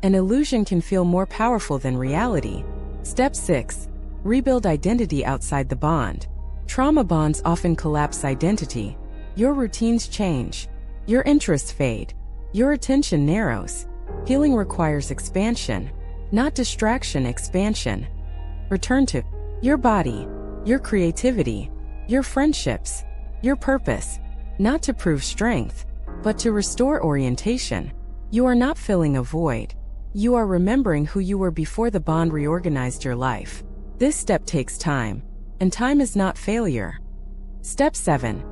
An illusion can feel more powerful than reality. Step 6. Rebuild identity outside the bond. Trauma bonds often collapse identity. Your routines change. Your interests fade. Your attention narrows. Healing requires expansion, not distraction. Expansion. Return to your body, your creativity, your friendships, your purpose, not to prove strength, but to restore orientation. You are not filling a void. You are remembering who you were before the bond reorganized your life. This step takes time, and time is not failure. Step 7.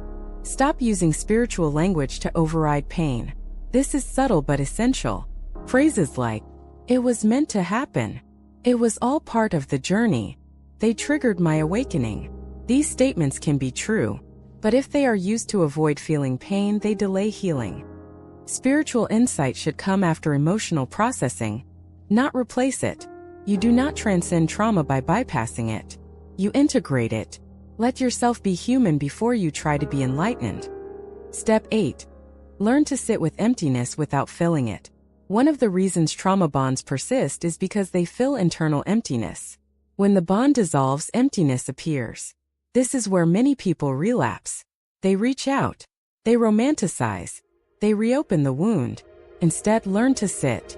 Stop using spiritual language to override pain. This is subtle but essential. Phrases like, "It was meant to happen," "It was all part of the journey," "They triggered my awakening." These statements can be true, but if they are used to avoid feeling pain, they delay healing. Spiritual insight should come after emotional processing, not replace it. You do not transcend trauma by bypassing it. You integrate it. Let yourself be human before you try to be enlightened. Step 8. Learn to sit with emptiness without filling it. One of the reasons trauma bonds persist is because they fill internal emptiness. When the bond dissolves, emptiness appears. This is where many people relapse. They reach out. They romanticize. They reopen the wound. Instead, learn to sit.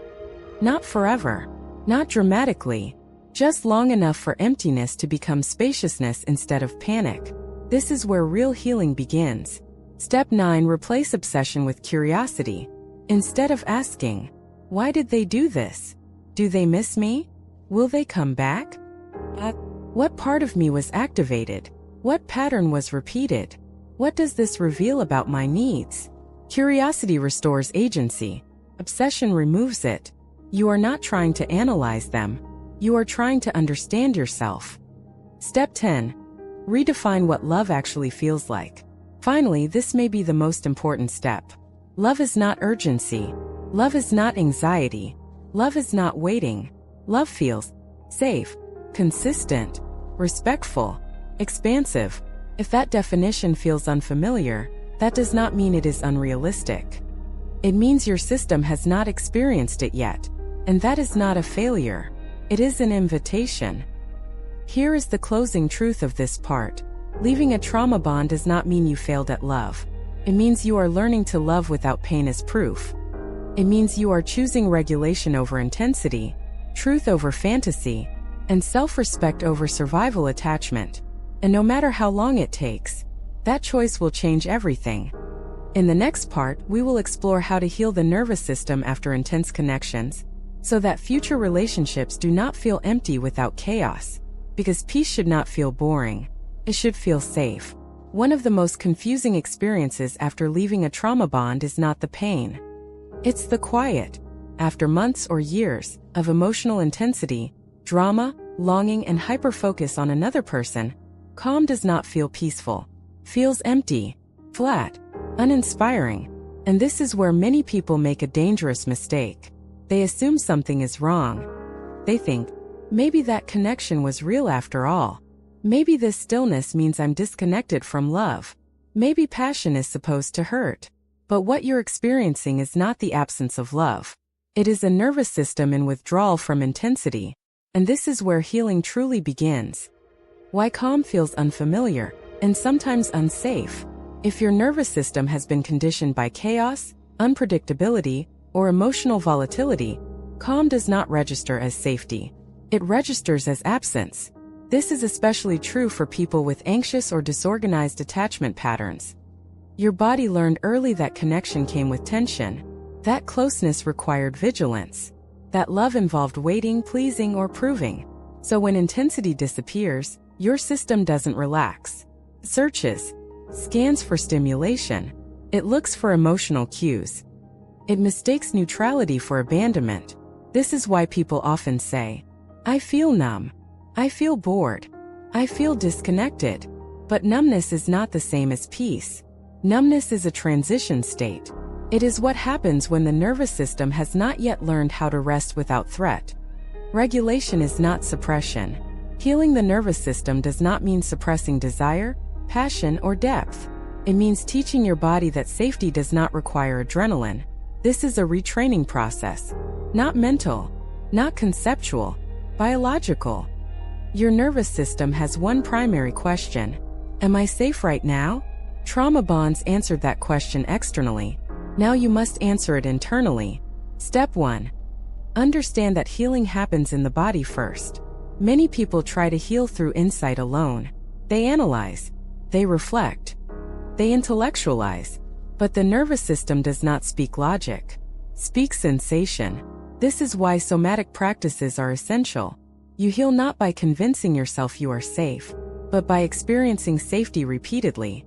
Not forever. Not dramatically. Just long enough for emptiness to become spaciousness instead of panic. This is where real healing begins. Step 9. Replace obsession with curiosity. Instead of asking, "Why did they do this? Do they miss me? Will they come back? What part of me was activated? What pattern was repeated? What does this reveal about my needs?" Curiosity restores agency. Obsession removes it. You are not trying to analyze them. You are trying to understand yourself. Step 10. Redefine what love actually feels like. Finally, this may be the most important step. Love is not urgency. Love is not anxiety. Love is not waiting. Love feels safe, consistent, respectful, expansive. If that definition feels unfamiliar, that does not mean it is unrealistic. It means your system has not experienced it yet, and that is not a failure. It is an invitation. Here is the closing truth of this part. Leaving a trauma bond does not mean you failed at love. It means you are learning to love without pain as proof. It means you are choosing regulation over intensity, truth over fantasy, and self-respect over survival attachment. And no matter how long it takes, that choice will change everything. In the next part, we will explore how to heal the nervous system after intense connections, so that future relationships do not feel empty without chaos. Because peace should not feel boring. It should feel safe. One of the most confusing experiences after leaving a trauma bond is not the pain. It's the quiet. After months or years of emotional intensity, drama, longing, and hyperfocus on another person, calm does not feel peaceful. Feels empty, flat, uninspiring. And this is where many people make a dangerous mistake. They assume something is wrong. They think, maybe that connection was real after all. Maybe this stillness means I'm disconnected from love. Maybe passion is supposed to hurt. But what you're experiencing is not the absence of love. It is a nervous system in withdrawal from intensity. And this is where healing truly begins. Why calm feels unfamiliar, and sometimes unsafe. If your nervous system has been conditioned by chaos, unpredictability, or emotional volatility, calm does not register as safety. It registers as absence. This is especially true for people with anxious or disorganized attachment patterns. Your body learned early that connection came with tension. That closeness required vigilance. That love involved waiting, pleasing, or proving. So when intensity disappears, your system doesn't relax. It searches, scans for stimulation. It looks for emotional cues. It mistakes neutrality for abandonment. This is why people often say, I feel numb. I feel bored. I feel disconnected. But numbness is not the same as peace. Numbness is a transition state. It is what happens when the nervous system has not yet learned how to rest without threat. Regulation is not suppression. Healing the nervous system does not mean suppressing desire, passion, or depth. It means teaching your body that safety does not require adrenaline. This is a retraining process. Not mental, not conceptual, biological. Your nervous system has one primary question. Am I safe right now? Trauma bonds answered that question externally. Now you must answer it internally. Step 1. Understand that healing happens in the body first. Many people try to heal through insight alone. They analyze. They reflect. They intellectualize. But the nervous system does not speak logic. Speaks sensation. This is why somatic practices are essential. You heal not by convincing yourself you are safe, but by experiencing safety repeatedly.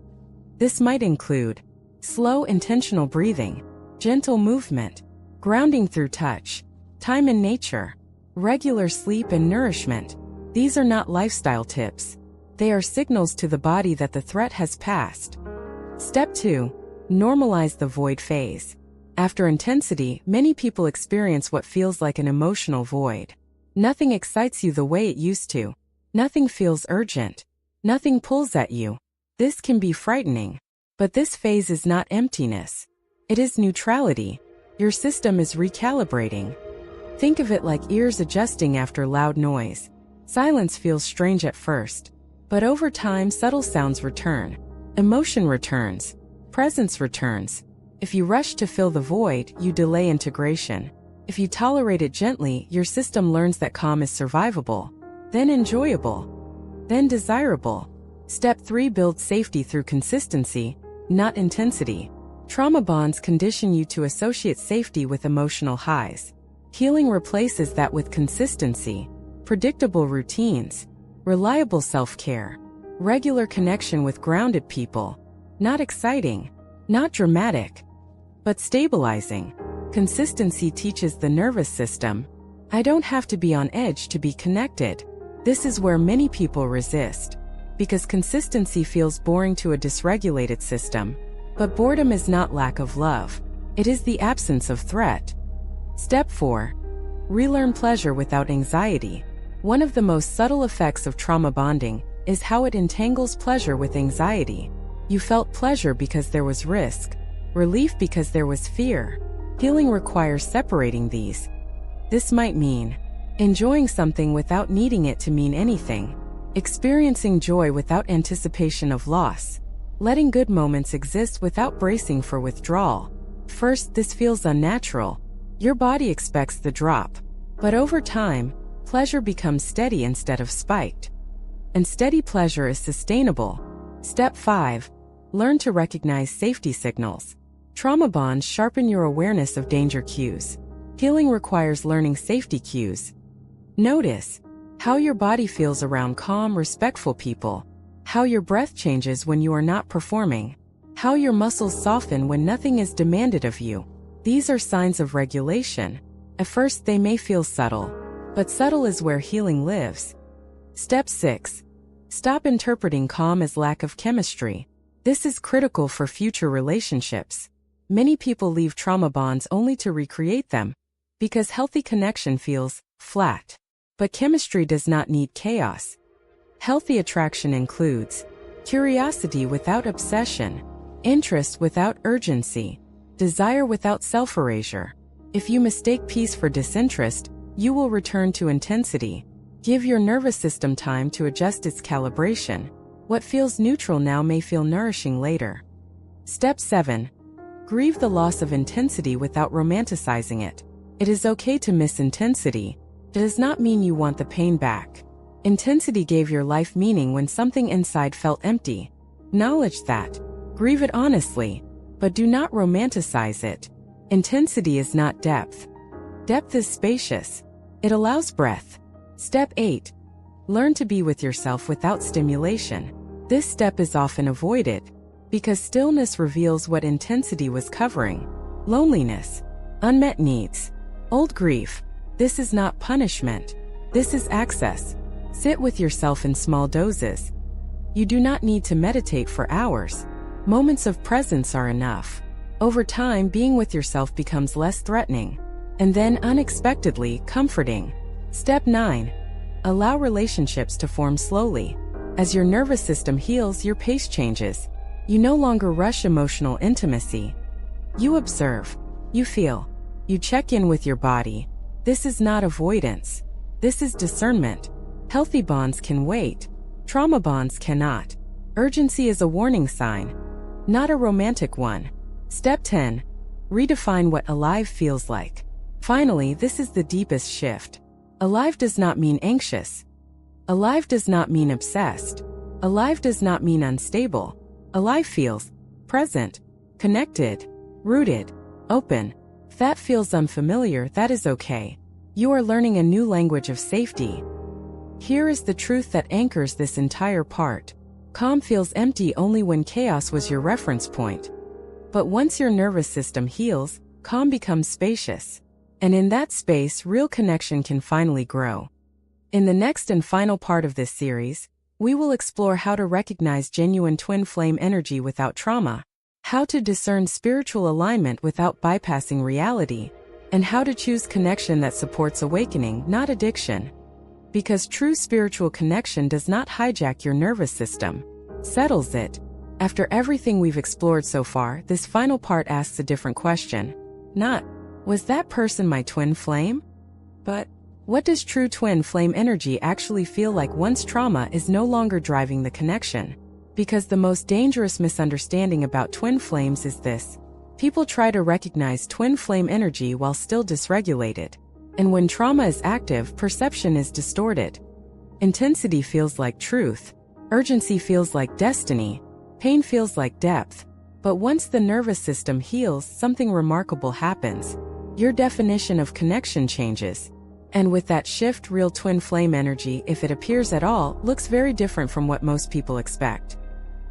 This might include slow, intentional breathing, gentle movement, grounding through touch, time in nature, regular sleep and nourishment. These are not lifestyle tips. They are signals to the body that the threat has passed. Step 2. Normalize the void phase. After intensity, many people experience what feels like an emotional void. Nothing excites you the way it used to. Nothing feels urgent. Nothing pulls at you. This can be frightening. But this phase is not emptiness. It is neutrality. Your system is recalibrating. Think of it like ears adjusting after loud noise. Silence feels strange at first. But over time, subtle sounds return. Emotion returns. Presence returns. If you rush to fill the void, you delay integration. If you tolerate it gently, your system learns that calm is survivable, then enjoyable, then desirable. Step 3. Build safety through consistency, not intensity. Trauma bonds condition you to associate safety with emotional highs. Healing replaces that with consistency, predictable routines, reliable self-care, regular connection with grounded people. Not exciting, not dramatic, but stabilizing. Consistency teaches the nervous system, I don't have to be on edge to be connected. This is where many people resist, because consistency feels boring to a dysregulated system. But boredom is not lack of love. It is the absence of threat. Step 4. Relearn pleasure without anxiety. One of the most subtle effects of trauma bonding is how it entangles pleasure with anxiety. You felt pleasure because there was risk, relief because there was fear. Healing requires separating these. This might mean enjoying something without needing it to mean anything, experiencing joy without anticipation of loss, letting good moments exist without bracing for withdrawal. First, this feels unnatural. Your body expects the drop. But over time, pleasure becomes steady instead of spiked. And steady pleasure is sustainable. Step 5. Learn to recognize safety signals. Trauma bonds sharpen your awareness of danger cues. Healing requires learning safety cues. Notice how your body feels around calm, respectful people, how your breath changes when you are not performing, how your muscles soften when nothing is demanded of you. These are signs of regulation. At first they may feel subtle, but subtle is where healing lives. Step 6. Stop interpreting calm as lack of chemistry. This is critical for future relationships. Many people leave trauma bonds only to recreate them, because healthy connection feels flat. But chemistry does not need chaos. Healthy attraction includes curiosity without obsession, interest without urgency, desire without self-erasure. If you mistake peace for disinterest, you will return to intensity. Give your nervous system time to adjust its calibration. What feels neutral now may feel nourishing later. Step 7. Grieve the loss of intensity without romanticizing it. It is okay to miss intensity. It does not mean you want the pain back. Intensity gave your life meaning when something inside felt empty. Acknowledge that. Grieve it honestly, but do not romanticize it. Intensity is not depth. Depth is spacious. It allows breath. Step 8. Learn to be with yourself without stimulation. This step is often avoided because stillness reveals what intensity was covering. Loneliness, unmet needs, old grief. This is not punishment. This is access. Sit with yourself in small doses. You do not need to meditate for hours. Moments of presence are enough. Over time, being with yourself becomes less threatening, and then unexpectedly comforting. Step 9. Allow relationships to form slowly. As your nervous system heals, your pace changes. You no longer rush emotional intimacy. You observe. You feel. You check in with your body. This is not avoidance. This is discernment. Healthy bonds can wait. Trauma bonds cannot. Urgency is a warning sign, not a romantic one. Step 10. Redefine what alive feels like. Finally, this is the deepest shift. Alive does not mean anxious. Alive does not mean obsessed. Alive does not mean unstable. Alive feels present, connected, rooted, open. If that feels unfamiliar, that is okay. You are learning a new language of safety. Here is the truth that anchors this entire part. Calm feels empty only when chaos was your reference point. But once your nervous system heals, calm becomes spacious. And in that space, real connection can finally grow. In the next and final part of this series, we will explore how to recognize genuine twin flame energy without trauma, how to discern spiritual alignment without bypassing reality, and how to choose connection that supports awakening, not addiction. Because true spiritual connection does not hijack your nervous system, settles it. After everything we've explored so far, this final part asks a different question. Not, was that person my twin flame? But, what does true twin flame energy actually feel like once trauma is no longer driving the connection? Because the most dangerous misunderstanding about twin flames is this. People try to recognize twin flame energy while still dysregulated. And when trauma is active, perception is distorted. Intensity feels like truth. Urgency feels like destiny. Pain feels like depth. But once the nervous system heals, something remarkable happens. Your definition of connection changes. And with that shift, real twin flame energy, if it appears at all, looks very different from what most people expect.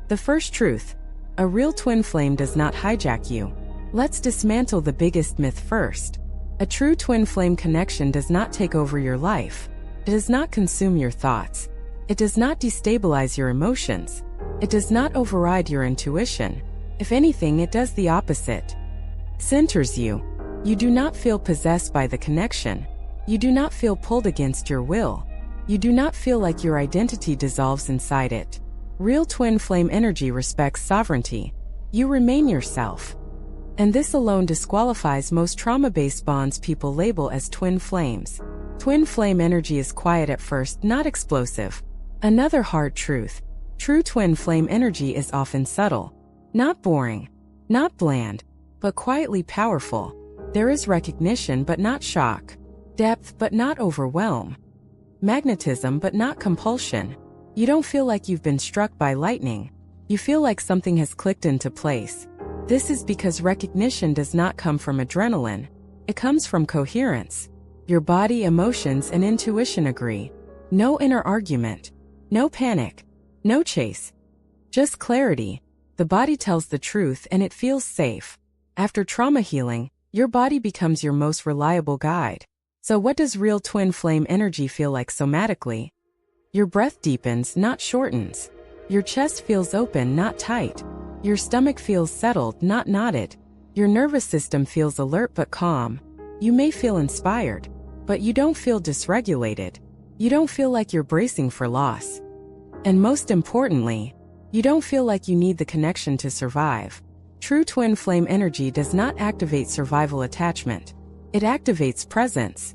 The first truth. A real twin flame does not hijack you. Let's dismantle the biggest myth first. A true twin flame connection does not take over your life. It does not consume your thoughts. It does not destabilize your emotions. It does not override your intuition. If anything, it does the opposite. Centers you. You do not feel possessed by the connection. You do not feel pulled against your will. You do not feel like your identity dissolves inside it. Real twin flame energy respects sovereignty. You remain yourself. And this alone disqualifies most trauma-based bonds people label as twin flames. Twin flame energy is quiet at first, not explosive. Another hard truth. True twin flame energy is often subtle. Not boring. Not bland. But quietly powerful. There is recognition but not shock. Depth but not overwhelm. Magnetism but not compulsion. You don't feel like you've been struck by lightning. You feel like something has clicked into place. This is because recognition does not come from adrenaline. It comes from coherence. Your body, emotions, and intuition agree. No inner argument. No panic. No chase. Just clarity. The body tells the truth and it feels safe. After trauma healing, your body becomes your most reliable guide. So what does real twin flame energy feel like somatically? Your breath deepens, not shortens. Your chest feels open, not tight. Your stomach feels settled, not knotted. Your nervous system feels alert but calm. You may feel inspired, but you don't feel dysregulated. You don't feel like you're bracing for loss. And most importantly, you don't feel like you need the connection to survive. True twin flame energy does not activate survival attachment. It activates presence.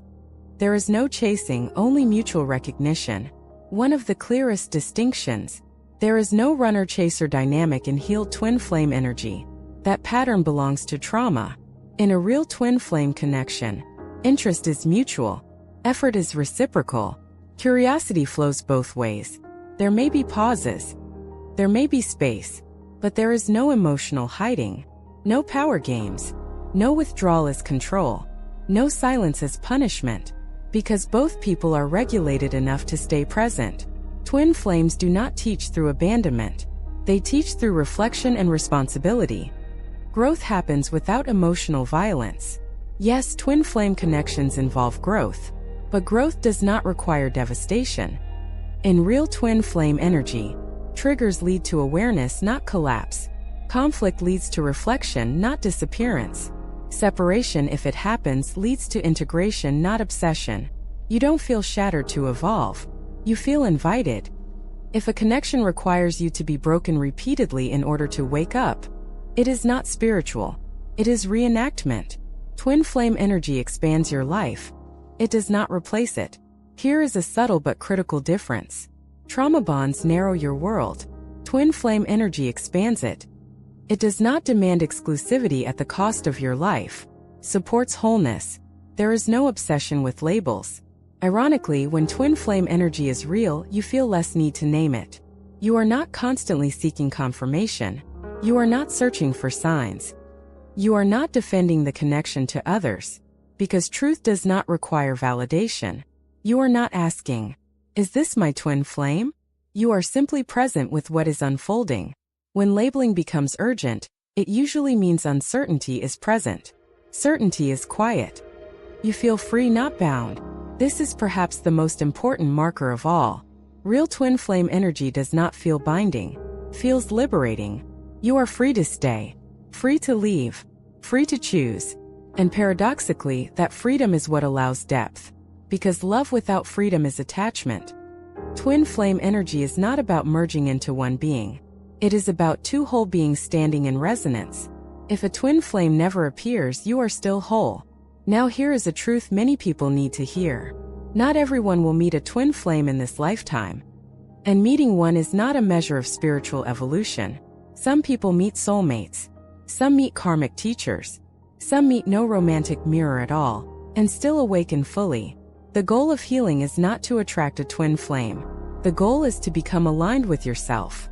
There is no chasing, only mutual recognition. One of the clearest distinctions. There is no runner-chaser dynamic in healed twin flame energy. That pattern belongs to trauma. In a real twin flame connection, interest is mutual. Effort is reciprocal. Curiosity flows both ways. There may be pauses. There may be space. But there is no emotional hiding. No power games. No withdrawal as control. No silence as punishment. Because both people are regulated enough to stay present. Twin flames do not teach through abandonment. They teach through reflection and responsibility. Growth happens without emotional violence. Yes, twin flame connections involve growth, but growth does not require devastation. In real twin flame energy, triggers lead to awareness, not collapse. Conflict leads to reflection, not disappearance. Separation, if it happens, leads to integration, not obsession. You don't feel shattered to evolve. You feel invited. If a connection requires you to be broken repeatedly in order to wake up, it is not spiritual. It is reenactment. Twin flame energy expands your life. It does not replace it. Here is a subtle but critical difference. Trauma bonds narrow your world. Twin flame energy expands it. It does not demand exclusivity at the cost of your life. Supports wholeness. There is no obsession with labels. Ironically, when twin flame energy is real, you feel less need to name it. You are not constantly seeking confirmation. You are not searching for signs. You are not defending the connection to others. Because truth does not require validation. You are not asking, "Is this my twin flame?" You are simply present with what is unfolding. When labeling becomes urgent, it usually means uncertainty is present. Certainty is quiet. You feel free, not bound. This is perhaps the most important marker of all. Real twin flame energy does not feel binding. Feels liberating. You are free to stay. Free to leave. Free to choose. And paradoxically, that freedom is what allows depth. Because love without freedom is attachment. Twin flame energy is not about merging into one being. It is about two whole beings standing in resonance. If a twin flame never appears, you are still whole. Now here is a truth many people need to hear. Not everyone will meet a twin flame in this lifetime. And meeting one is not a measure of spiritual evolution. Some people meet soulmates. Some meet karmic teachers. Some meet no romantic mirror at all, and still awaken fully. The goal of healing is not to attract a twin flame. The goal is to become aligned with yourself.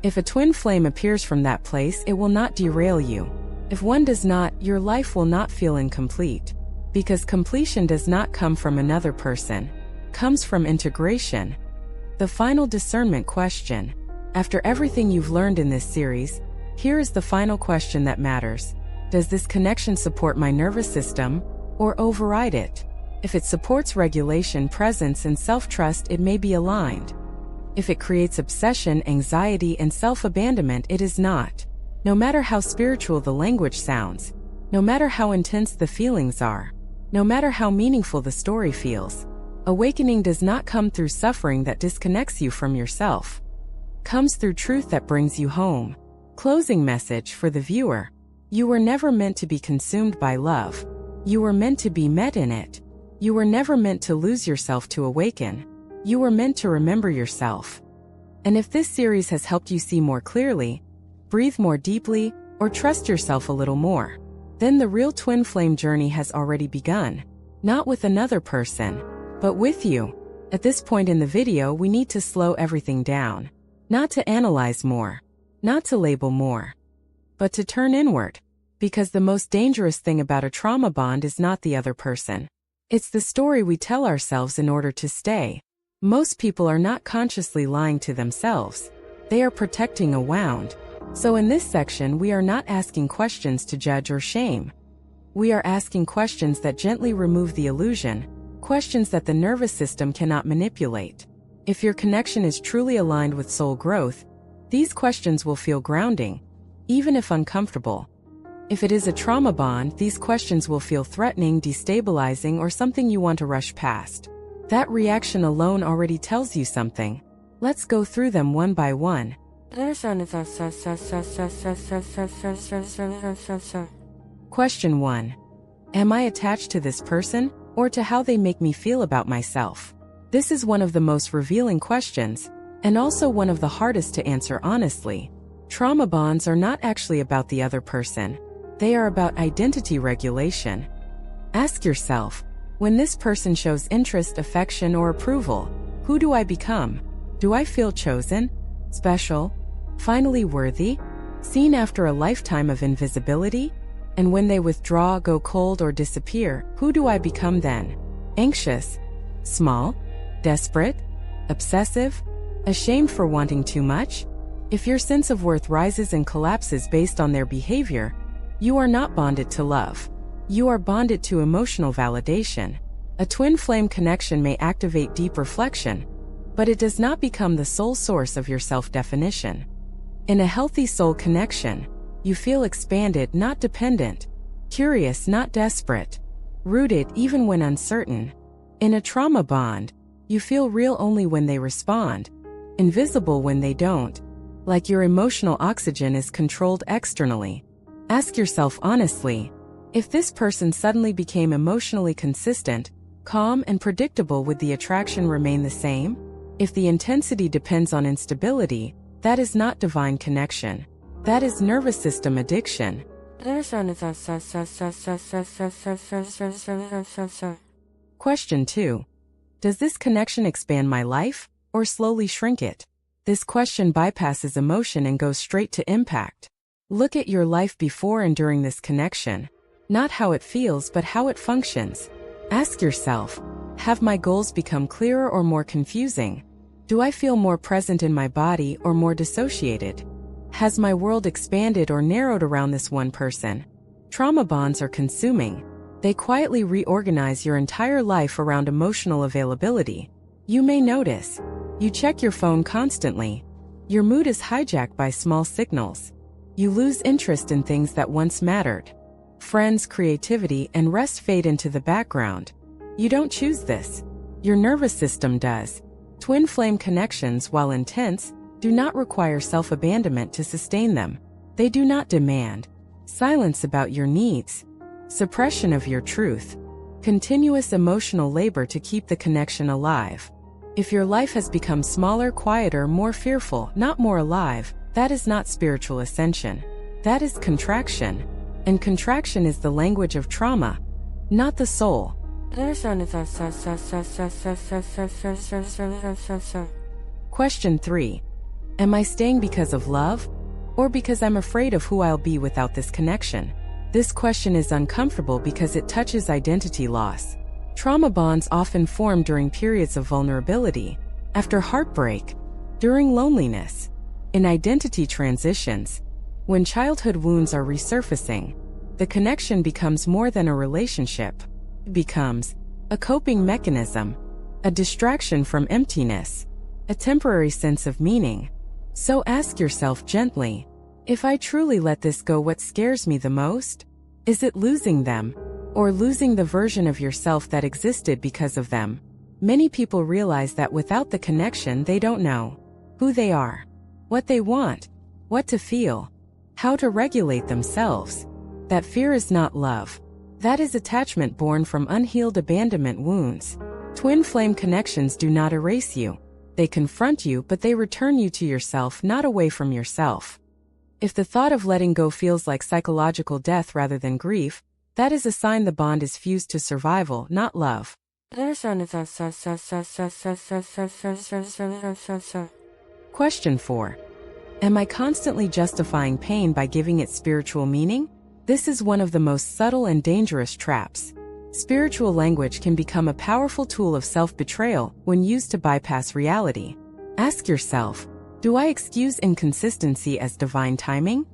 If a twin flame appears from that place, it will not derail you. If one does not, your life will not feel incomplete. Because completion does not come from another person. Comes from integration. The final discernment question. After everything you've learned in this series, here is the final question that matters. Does this connection support my nervous system, or override it? If it supports regulation, presence, and self-trust, it may be aligned. If it creates obsession, anxiety, and self-abandonment, it is not. No matter how spiritual the language sounds, no matter how intense the feelings are, no matter how meaningful the story feels, awakening does not come through suffering that disconnects you from yourself. Comes through truth that brings you home. Closing message for the viewer. You were never meant to be consumed by love. You were meant to be met in it. You were never meant to lose yourself to awaken. You were meant to remember yourself. And if this series has helped you see more clearly, breathe more deeply, or trust yourself a little more, then the real twin flame journey has already begun. Not with another person, but with you. At this point in the video, we need to slow everything down. Not to analyze more. Not to label more. But to turn inward. Because the most dangerous thing about a trauma bond is not the other person. It's the story we tell ourselves in order to stay. Most people are not consciously lying to themselves. They are protecting a wound. So in this section, we are not asking questions to judge or shame. We are asking questions that gently remove the illusion, questions that the nervous system cannot manipulate. If your connection is truly aligned with soul growth, these questions will feel grounding, even if uncomfortable. If it is a trauma bond, these questions will feel threatening, destabilizing, or something you want to rush past. That reaction alone already tells you something. Let's go through them one by one. Question 1. Am I attached to this person, or to how they make me feel about myself? This is one of the most revealing questions, and also one of the hardest to answer honestly. Trauma bonds are not actually about the other person. They are about identity regulation. Ask yourself, when this person shows interest, affection, or approval, who do I become? Do I feel chosen, special, finally worthy, seen after a lifetime of invisibility? And when they withdraw, go cold, or disappear, who do I become then? Anxious, small, desperate, obsessive, ashamed for wanting too much? If your sense of worth rises and collapses based on their behavior, you are not bonded to love. You are bonded to emotional validation. A twin flame connection may activate deep reflection, but it does not become the sole source of your self-definition. In a healthy soul connection, you feel expanded, not dependent, curious, not desperate, rooted even when uncertain. In a trauma bond, you feel real only when they respond, invisible when they don't, like your emotional oxygen is controlled externally. Ask yourself honestly, if this person suddenly became emotionally consistent, calm, and predictable, would the attraction remain the same? If the intensity depends on instability, that is not divine connection. That is nervous system addiction. Question 2. Does this connection expand my life, or slowly shrink it? This question bypasses emotion and goes straight to impact. Look at your life before and during this connection. Not how it feels, but how it functions. Ask yourself, have my goals become clearer or more confusing? Do I feel more present in my body or more dissociated? Has my world expanded or narrowed around this one person? Trauma bonds are consuming. They quietly reorganize your entire life around emotional availability. You may notice, you check your phone constantly. Your mood is hijacked by small signals. You lose interest in things that once mattered. Friends, creativity, and rest fade into the background. You don't choose this. Your nervous system does. Twin flame connections, while intense, do not require self-abandonment to sustain them. They do not demand silence about your needs, suppression of your truth, continuous emotional labor to keep the connection alive. If your life has become smaller, quieter, more fearful, not more alive, that is not spiritual ascension. That is contraction. And contraction is the language of trauma, not the soul. Question 3. Am I staying because of love, or because I'm afraid of who I'll be without this connection? This question is uncomfortable because it touches identity loss. Trauma bonds often form during periods of vulnerability, after heartbreak, during loneliness, in identity transitions. When childhood wounds are resurfacing, the connection becomes more than a relationship. It becomes a coping mechanism, a distraction from emptiness, a temporary sense of meaning. So ask yourself gently, if I truly let this go, what scares me the most? Is it losing them, or losing the version of yourself that existed because of them? Many people realize that without the connection, they don't know who they are, what they want, what to feel, how to regulate themselves. That fear is not love. That is attachment born from unhealed abandonment wounds. Twin flame connections do not erase you. They confront you, but they return you to yourself, not away from yourself. If the thought of letting go feels like psychological death rather than grief, that is a sign the bond is fused to survival, not love. Question 4. Am I constantly justifying pain by giving it spiritual meaning? This is one of the most subtle and dangerous traps. Spiritual language can become a powerful tool of self-betrayal when used to bypass reality. Ask yourself, do I excuse inconsistency as divine timing?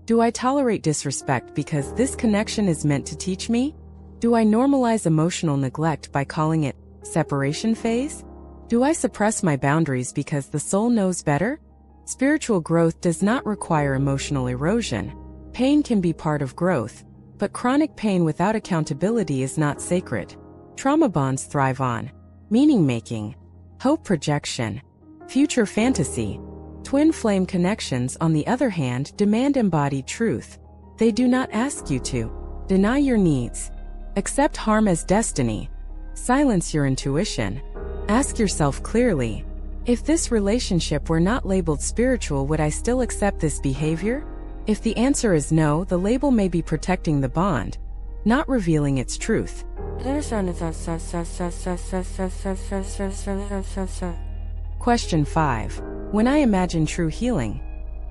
Do I tolerate disrespect because this connection is meant to teach me? Do I normalize emotional neglect by calling it separation phase? Do I suppress my boundaries because the soul knows better? Spiritual growth does not require emotional erosion. Pain can be part of growth, but chronic pain without accountability is not sacred. Trauma bonds thrive on meaning-making, hope projection, future fantasy. Twin flame connections, on the other hand, demand embodied truth. They do not ask you to deny your needs, accept harm as destiny, silence your intuition. Ask yourself clearly, if this relationship were not labeled spiritual, would I still accept this behavior? If the answer is no, the label may be protecting the bond, not revealing its truth. Question 5. When I imagine true healing,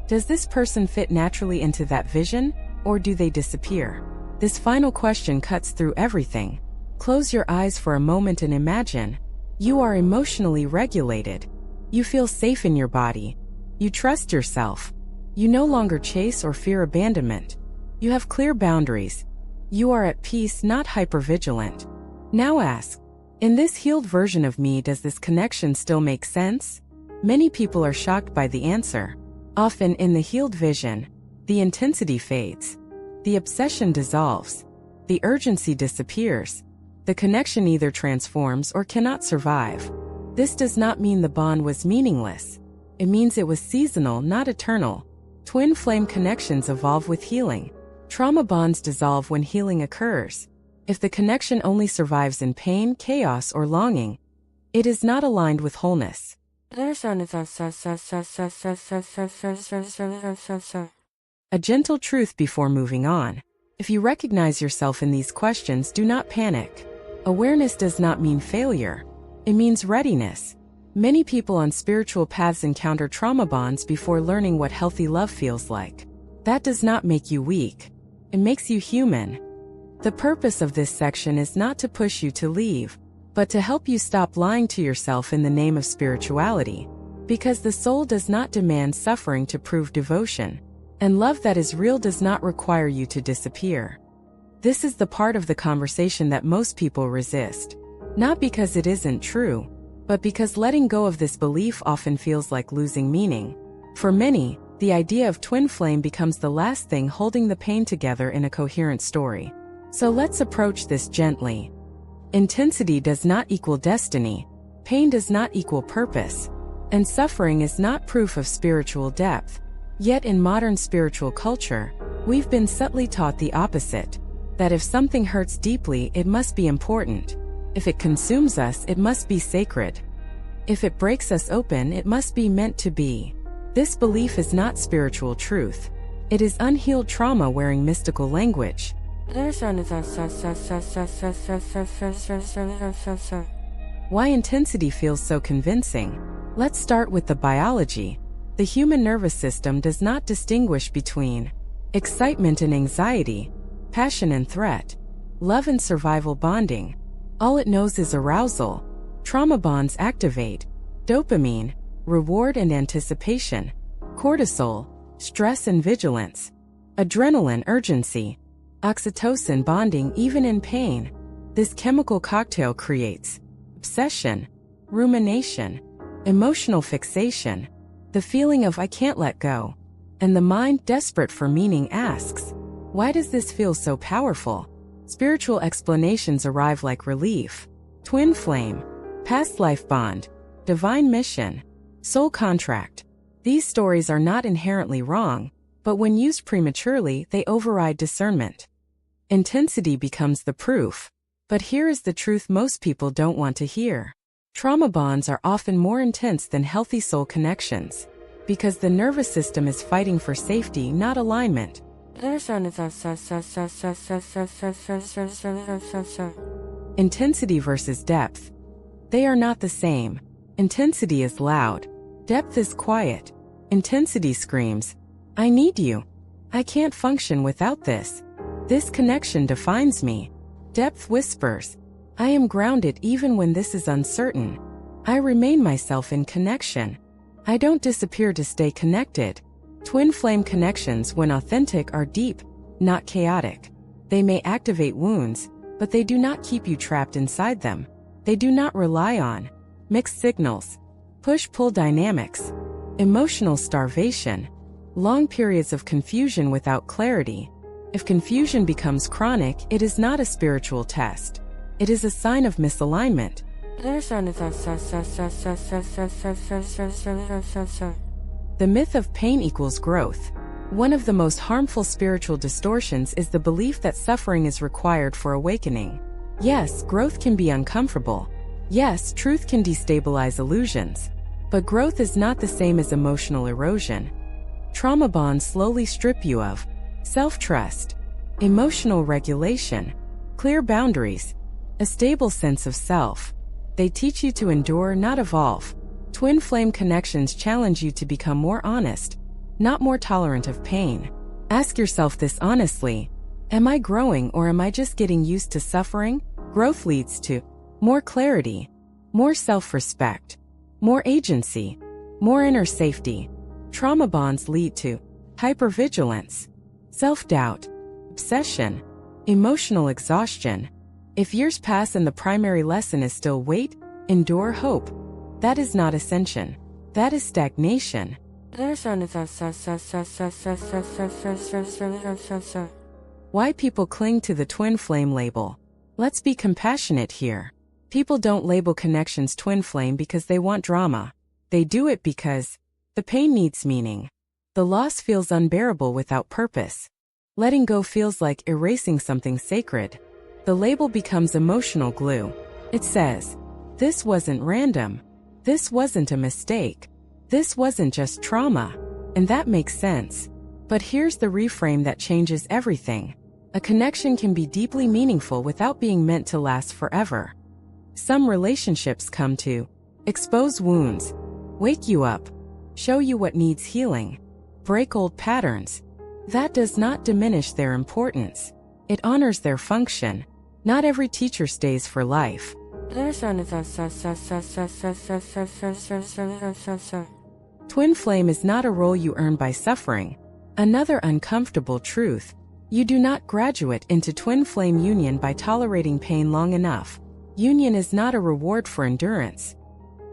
does this person fit naturally into that vision, or do they disappear? This final question cuts through everything. Close your eyes for a moment and imagine. You are emotionally regulated. You feel safe in your body. You trust yourself. You no longer chase or fear abandonment. You have clear boundaries. You are at peace, not hypervigilant. Now ask, in this healed version of me, does this connection still make sense? Many people are shocked by the answer. Often in the healed vision, the intensity fades. The obsession dissolves. The urgency disappears. The connection either transforms or cannot survive. This does not mean the bond was meaningless. It means it was seasonal, not eternal. Twin flame connections evolve with healing. Trauma bonds dissolve when healing occurs. If the connection only survives in pain, chaos, or longing, it is not aligned with wholeness. A gentle truth before moving on. If you recognize yourself in these questions, do not panic. Awareness does not mean failure. It means readiness. Many people on spiritual paths encounter trauma bonds before learning what healthy love feels like. That does not make you weak. It makes you human. The purpose of this section is not to push you to leave, but to help you stop lying to yourself in the name of spirituality. Because the soul does not demand suffering to prove devotion, and love that is real does not require you to disappear. This is the part of the conversation that most people resist. Not because it isn't true, but because letting go of this belief often feels like losing meaning. For many, the idea of twin flame becomes the last thing holding the pain together in a coherent story. So let's approach this gently. Intensity does not equal destiny, pain does not equal purpose, and suffering is not proof of spiritual depth. Yet in modern spiritual culture, we've been subtly taught the opposite, that if something hurts deeply, it must be important. If it consumes us, it must be sacred. If it breaks us open, it must be meant to be. This belief is not spiritual truth. It is unhealed trauma wearing mystical language. Why intensity feels so convincing? Let's start with the biology. The human nervous system does not distinguish between excitement and anxiety, passion and threat, love and survival bonding. All it knows is arousal. Trauma bonds activate dopamine, reward and anticipation, cortisol, stress and vigilance, adrenaline, urgency, oxytocin, bonding even in pain. This chemical cocktail creates obsession, rumination, emotional fixation, the feeling of I can't let go, and the mind, desperate for meaning, asks, why does this feel so powerful? Spiritual explanations arrive like relief. Twin flame, past life bond, divine mission, soul contract. These stories are not inherently wrong, but when used prematurely, they override discernment. Intensity becomes the proof. But here is the truth most people don't want to hear. Trauma bonds are often more intense than healthy soul connections, because the nervous system is fighting for safety, not alignment. Intensity versus depth. They are not the same. Intensity is loud. Depth is quiet. Intensity screams, I need you. I can't function without this. This connection defines me. Depth whispers, I am grounded even when this is uncertain. I remain myself in connection. I don't disappear to stay connected. Twin flame connections, when authentic, are deep, not chaotic. They may activate wounds, but they do not keep you trapped inside them. They do not rely on mixed signals, push-pull dynamics, emotional starvation, long periods of confusion without clarity. If confusion becomes chronic, it is not a spiritual test. It is a sign of misalignment. The myth of pain equals growth. One of the most harmful spiritual distortions is the belief that suffering is required for awakening. Yes, growth can be uncomfortable. Yes, truth can destabilize illusions. But growth is not the same as emotional erosion. Trauma bonds slowly strip you of self-trust, emotional regulation, clear boundaries, a stable sense of self. They teach you to endure, not evolve. Twin flame connections challenge you to become more honest, not more tolerant of pain. Ask yourself this honestly: am I growing, or am I just getting used to suffering? Growth leads to more clarity, more self-respect, more agency, more inner safety. Trauma bonds lead to hypervigilance, self-doubt, obsession, emotional exhaustion. If years pass and the primary lesson is still wait, endure, hope, that is not ascension. That is stagnation. Why people cling to the twin flame label. Let's be compassionate here. People don't label connections twin flame because they want drama. They do it because the pain needs meaning. The loss feels unbearable without purpose. Letting go feels like erasing something sacred. The label becomes emotional glue. It says, this wasn't random. This wasn't a mistake. This wasn't just trauma. And that makes sense. But here's the reframe that changes everything. A connection can be deeply meaningful without being meant to last forever. Some relationships come to expose wounds, wake you up, show you what needs healing, break old patterns. That does not diminish their importance. It honors their function. Not every teacher stays for life. Twin flame is not a role you earn by suffering. Another uncomfortable truth: you do not graduate into twin flame union by tolerating pain long enough. Union is not a reward for endurance.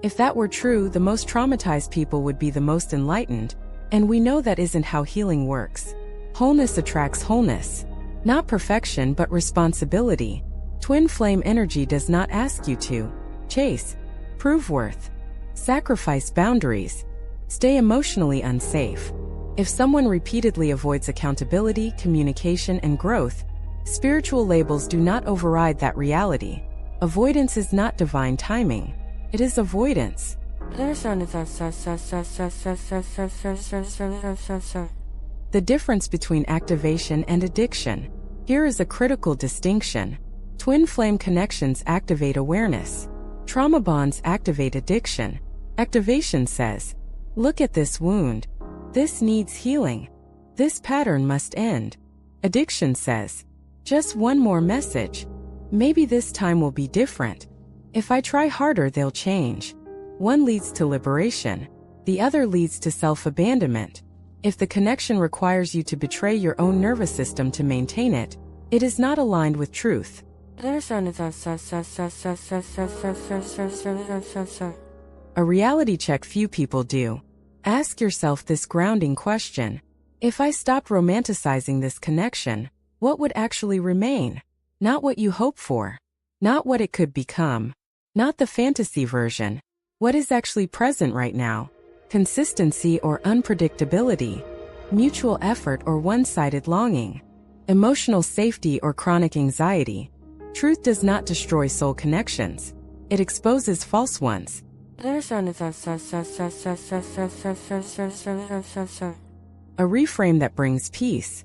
If that were true, the most traumatized people would be the most enlightened, and we know that isn't how healing works. Wholeness attracts wholeness. Not perfection, but responsibility. Twin flame energy does not ask you to chase, prove worth, sacrifice boundaries, stay emotionally unsafe. If someone repeatedly avoids accountability, communication, and growth, spiritual labels do not override that reality. Avoidance is not divine timing. It is avoidance. The difference between activation and addiction. Here is a critical distinction. Twin flame connections activate awareness. Trauma bonds activate addiction. Activation says, look at this wound. This needs healing. This pattern must end. Addiction says, just one more message. Maybe this time will be different. If I try harder, they'll change. One leads to liberation. The other leads to self-abandonment. If the connection requires you to betray your own nervous system to maintain it, it is not aligned with truth. A reality check few people do. Ask yourself this grounding question. If I stopped romanticizing this connection, what would actually remain? Not what you hope for. Not what it could become. Not the fantasy version. What is actually present right now? Consistency or unpredictability. Mutual effort or one-sided longing. Emotional safety or chronic anxiety. Truth does not destroy soul connections. It exposes false ones. A reframe that brings peace.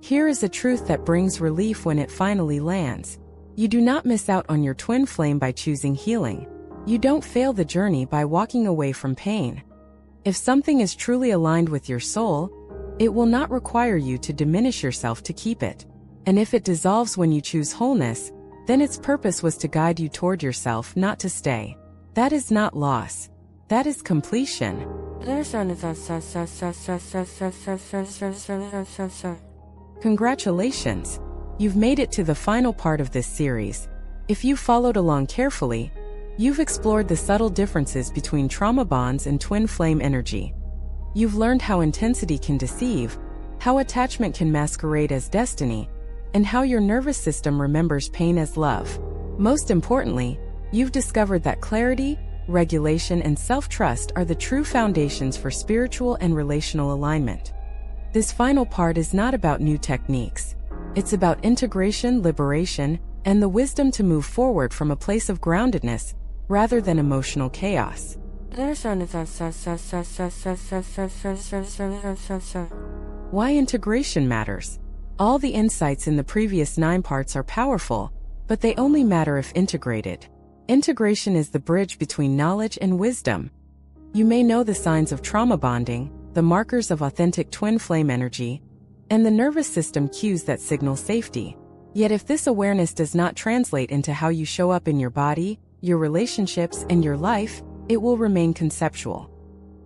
Here is a truth that brings relief when it finally lands. You do not miss out on your twin flame by choosing healing. You don't fail the journey by walking away from pain. If something is truly aligned with your soul, it will not require you to diminish yourself to keep it. And if it dissolves when you choose wholeness, then its purpose was to guide you toward yourself, not to stay. That is not loss. That is completion. Congratulations! You've made it to the final part of this series. If you followed along carefully, You've explored the subtle differences between trauma bonds and twin flame energy. You've learned how intensity can deceive, how attachment can masquerade as destiny, and how your nervous system remembers pain as love. Most importantly, you've discovered that clarity, regulation, and self-trust are the true foundations for spiritual and relational alignment. This final part is not about new techniques. It's about integration, liberation, and the wisdom to move forward from a place of groundedness rather than emotional chaos. Why integration matters. All the insights in the previous 9 parts are powerful, but they only matter if integrated. Integration is the bridge between knowledge and wisdom. You may know the signs of trauma bonding, the markers of authentic twin flame energy, and the nervous system cues that signal safety. Yet if this awareness does not translate into how you show up in your body, your relationships, and your life, it will remain conceptual.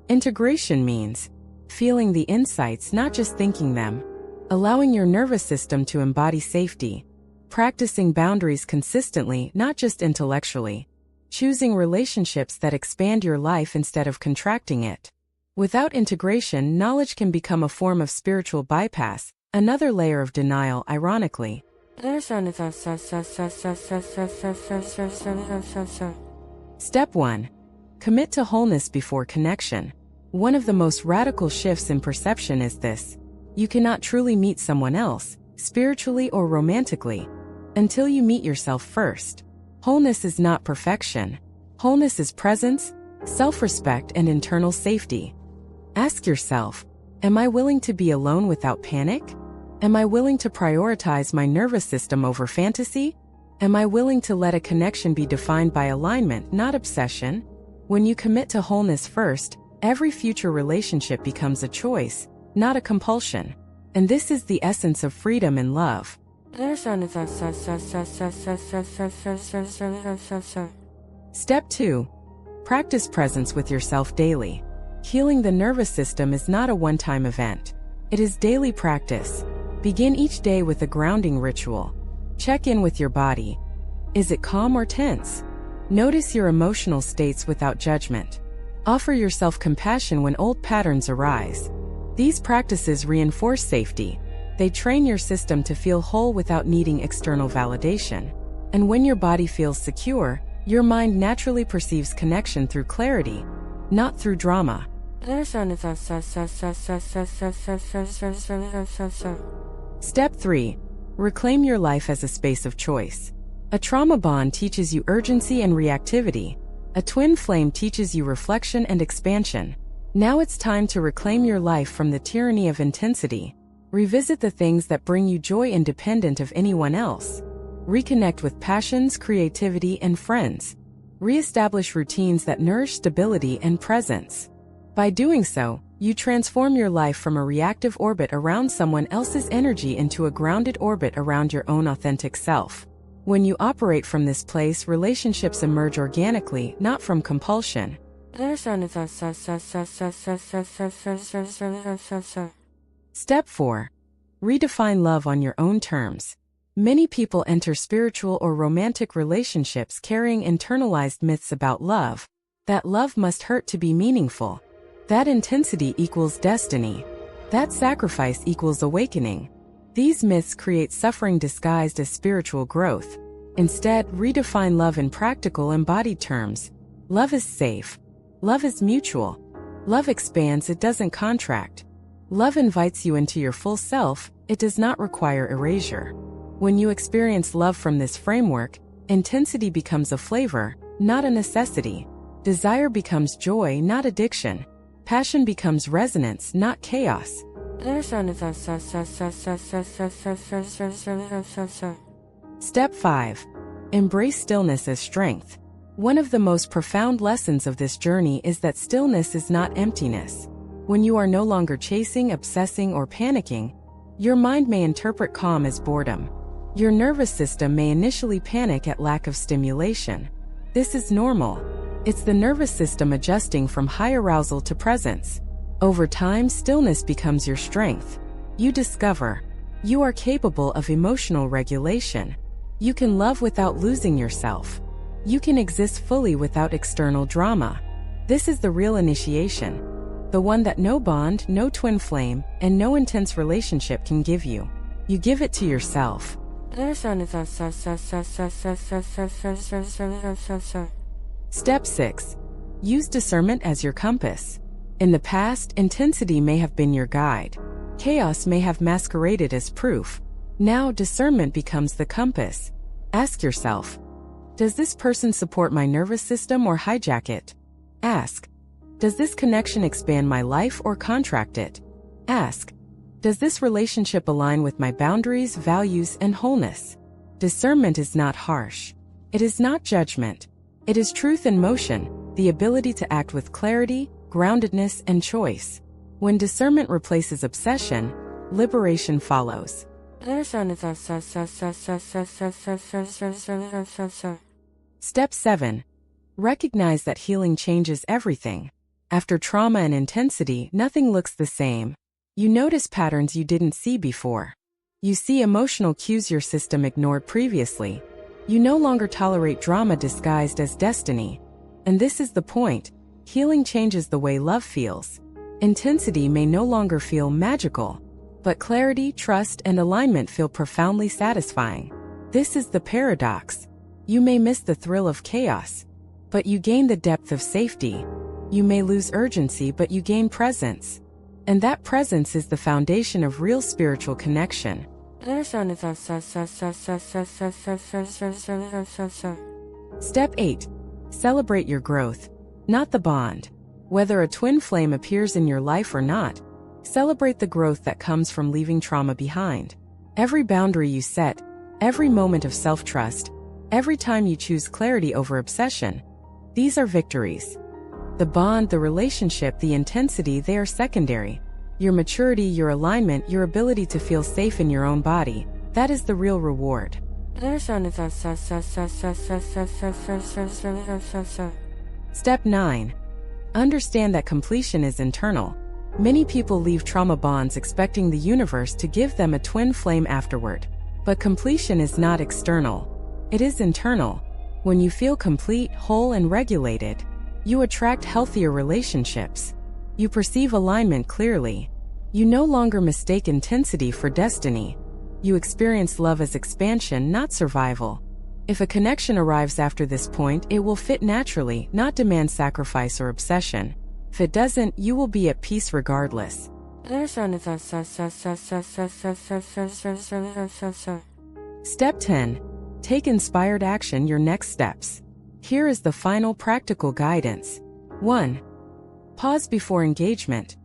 Integration means feeling the insights, not just thinking them, allowing your nervous system to embody safety, practicing boundaries consistently, not just intellectually, choosing relationships that expand your life instead of contracting it. Without integration, knowledge can become a form of spiritual bypass, another layer of denial, ironically. Step 1. Commit to wholeness before connection. One of the most radical shifts in perception is this. You cannot truly meet someone else, spiritually or romantically, until you meet yourself first. Wholeness is not perfection. Wholeness is presence, self-respect, and internal safety. Ask yourself, am I willing to be alone without panic? Am I willing to prioritize my nervous system over fantasy? Am I willing to let a connection be defined by alignment, not obsession? When you commit to wholeness first, every future relationship becomes a choice, not a compulsion. And this is the essence of freedom and love. Step 2. Practice presence with yourself daily. Healing the nervous system is not a one-time event. It is daily practice. Begin each day with a grounding ritual. Check in with your body. Is it calm or tense? Notice your emotional states without judgment. Offer yourself compassion when old patterns arise. These practices reinforce safety. They train your system to feel whole without needing external validation. And when your body feels secure, your mind naturally perceives connection through clarity, not through drama. Step 3. Reclaim your life as a space of choice. A trauma bond teaches you urgency and reactivity. A twin flame teaches you reflection and expansion. Now it's time to reclaim your life from the tyranny of intensity. Revisit the things that bring you joy independent of anyone else. Reconnect with passions, creativity, and friends. Re-establish routines that nourish stability and presence. By doing so, you transform your life from a reactive orbit around someone else's energy into a grounded orbit around your own authentic self. When you operate from this place, relationships emerge organically, not from compulsion. Step 4. Redefine love on your own terms. Many people enter spiritual or romantic relationships carrying internalized myths about love. That love must hurt to be meaningful. That intensity equals destiny. That sacrifice equals awakening. These myths create suffering disguised as spiritual growth. Instead, redefine love in practical, embodied terms. Love is safe. Love is mutual. Love expands, it doesn't contract. Love invites you into your full self, it does not require erasure. When you experience love from this framework, intensity becomes a flavor, not a necessity. Desire becomes joy, not addiction. Passion becomes resonance, not chaos. Step 5. Embrace stillness as strength. One of the most profound lessons of this journey is that stillness is not emptiness. When you are no longer chasing, obsessing, or panicking, your mind may interpret calm as boredom. Your nervous system may initially panic at lack of stimulation. This is normal. It's the nervous system adjusting from high arousal to presence. Over time, stillness becomes your strength. You discover you are capable of emotional regulation. You can love without losing yourself. You can exist fully without external drama. This is the real initiation. The one that no bond, no twin flame, and no intense relationship can give you. You give it to yourself. Step 6. Use discernment as your compass. In the past, intensity may have been your guide. Chaos may have masqueraded as proof. Now, discernment becomes the compass. Ask yourself, does this person support my nervous system or hijack it? Ask, does this connection expand my life or contract it? Ask, does this relationship align with my boundaries, values, and wholeness? Discernment is not harsh. It is not judgment. It is truth in motion, the ability to act with clarity, groundedness, and choice. When discernment replaces obsession, liberation follows. Step 7. Recognize that healing changes everything. After trauma and intensity, nothing looks the same. You notice patterns you didn't see before. You see emotional cues your system ignored previously. You no longer tolerate drama disguised as destiny. And this is the point. Healing changes the way love feels. Intensity may no longer feel magical, but clarity, trust, and alignment feel profoundly satisfying. This is the paradox. You may miss the thrill of chaos, but you gain the depth of safety. You may lose urgency, but you gain presence. And that presence is the foundation of real spiritual connection. Step 8. Celebrate your growth, not the bond. Whether a twin flame appears in your life or not, celebrate the growth that comes from leaving trauma behind. Every boundary you set, every moment of self-trust, every time you choose clarity over obsession, these are victories. The bond, the relationship, the intensity, they are secondary. Your maturity, your alignment, your ability to feel safe in your own body, that is the real reward. Step 9. Understand that completion is internal. Many people leave trauma bonds expecting the universe to give them a twin flame afterward. But completion is not external. It is internal. When you feel complete, whole, and regulated, you attract healthier relationships. You perceive alignment clearly. You no longer mistake intensity for destiny. You experience love as expansion, not survival. If a connection arrives after this point, it will fit naturally, not demand sacrifice or obsession. If it doesn't, you will be at peace regardless. Step 10. Take inspired action, your next steps. Here is the final practical guidance. 1. Pause before engagement.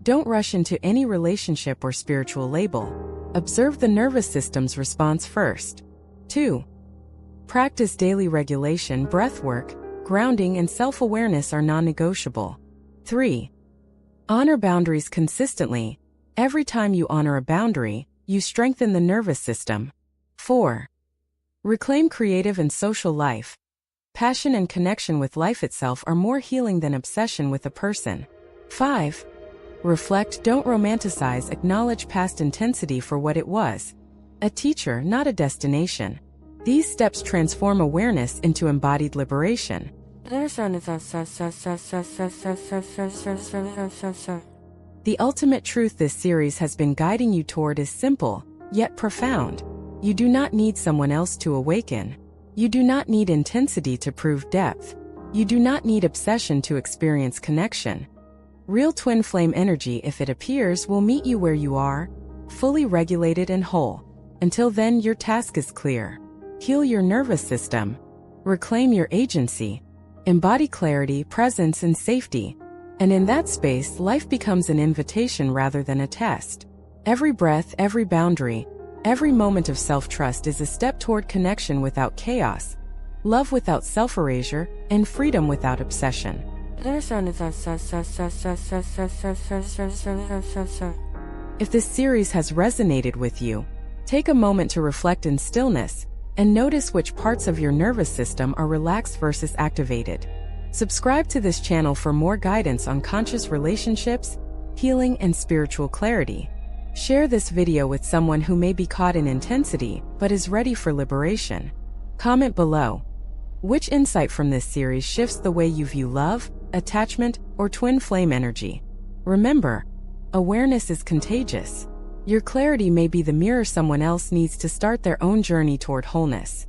Don't rush into any relationship or spiritual label. Observe the nervous system's response first. 2. Practice daily regulation, breathwork, grounding, and self-awareness are non-negotiable. 3. Honor boundaries consistently. Every time you honor a boundary, you strengthen the nervous system. 4. Reclaim creative and social life. Passion and connection with life itself are more healing than obsession with a person. 5. Reflect, don't romanticize, acknowledge past intensity for what it was. A teacher, not a destination. These steps transform awareness into embodied liberation. The ultimate truth this series has been guiding you toward is simple, yet profound. You do not need someone else to awaken. You do not need intensity to prove depth. You do not need obsession to experience connection. Real twin flame energy, if it appears, will meet you where you are, fully regulated and whole. Until then, your task is clear. Heal your nervous system. Reclaim your agency. Embody clarity, presence, and safety. And in that space, life becomes an invitation rather than a test. Every breath, every boundary, every moment of self-trust is a step toward connection without chaos, love without self-erasure, and freedom without obsession. If this series has resonated with you, take a moment to reflect in stillness and notice which parts of your nervous system are relaxed versus activated. Subscribe to this channel for more guidance on conscious relationships, healing, and spiritual clarity. Share this video with someone who may be caught in intensity but is ready for liberation. Comment below. Which insight from this series shifts the way you view love, attachment, or twin flame energy? Remember, awareness is contagious. Your clarity may be the mirror someone else needs to start their own journey toward wholeness.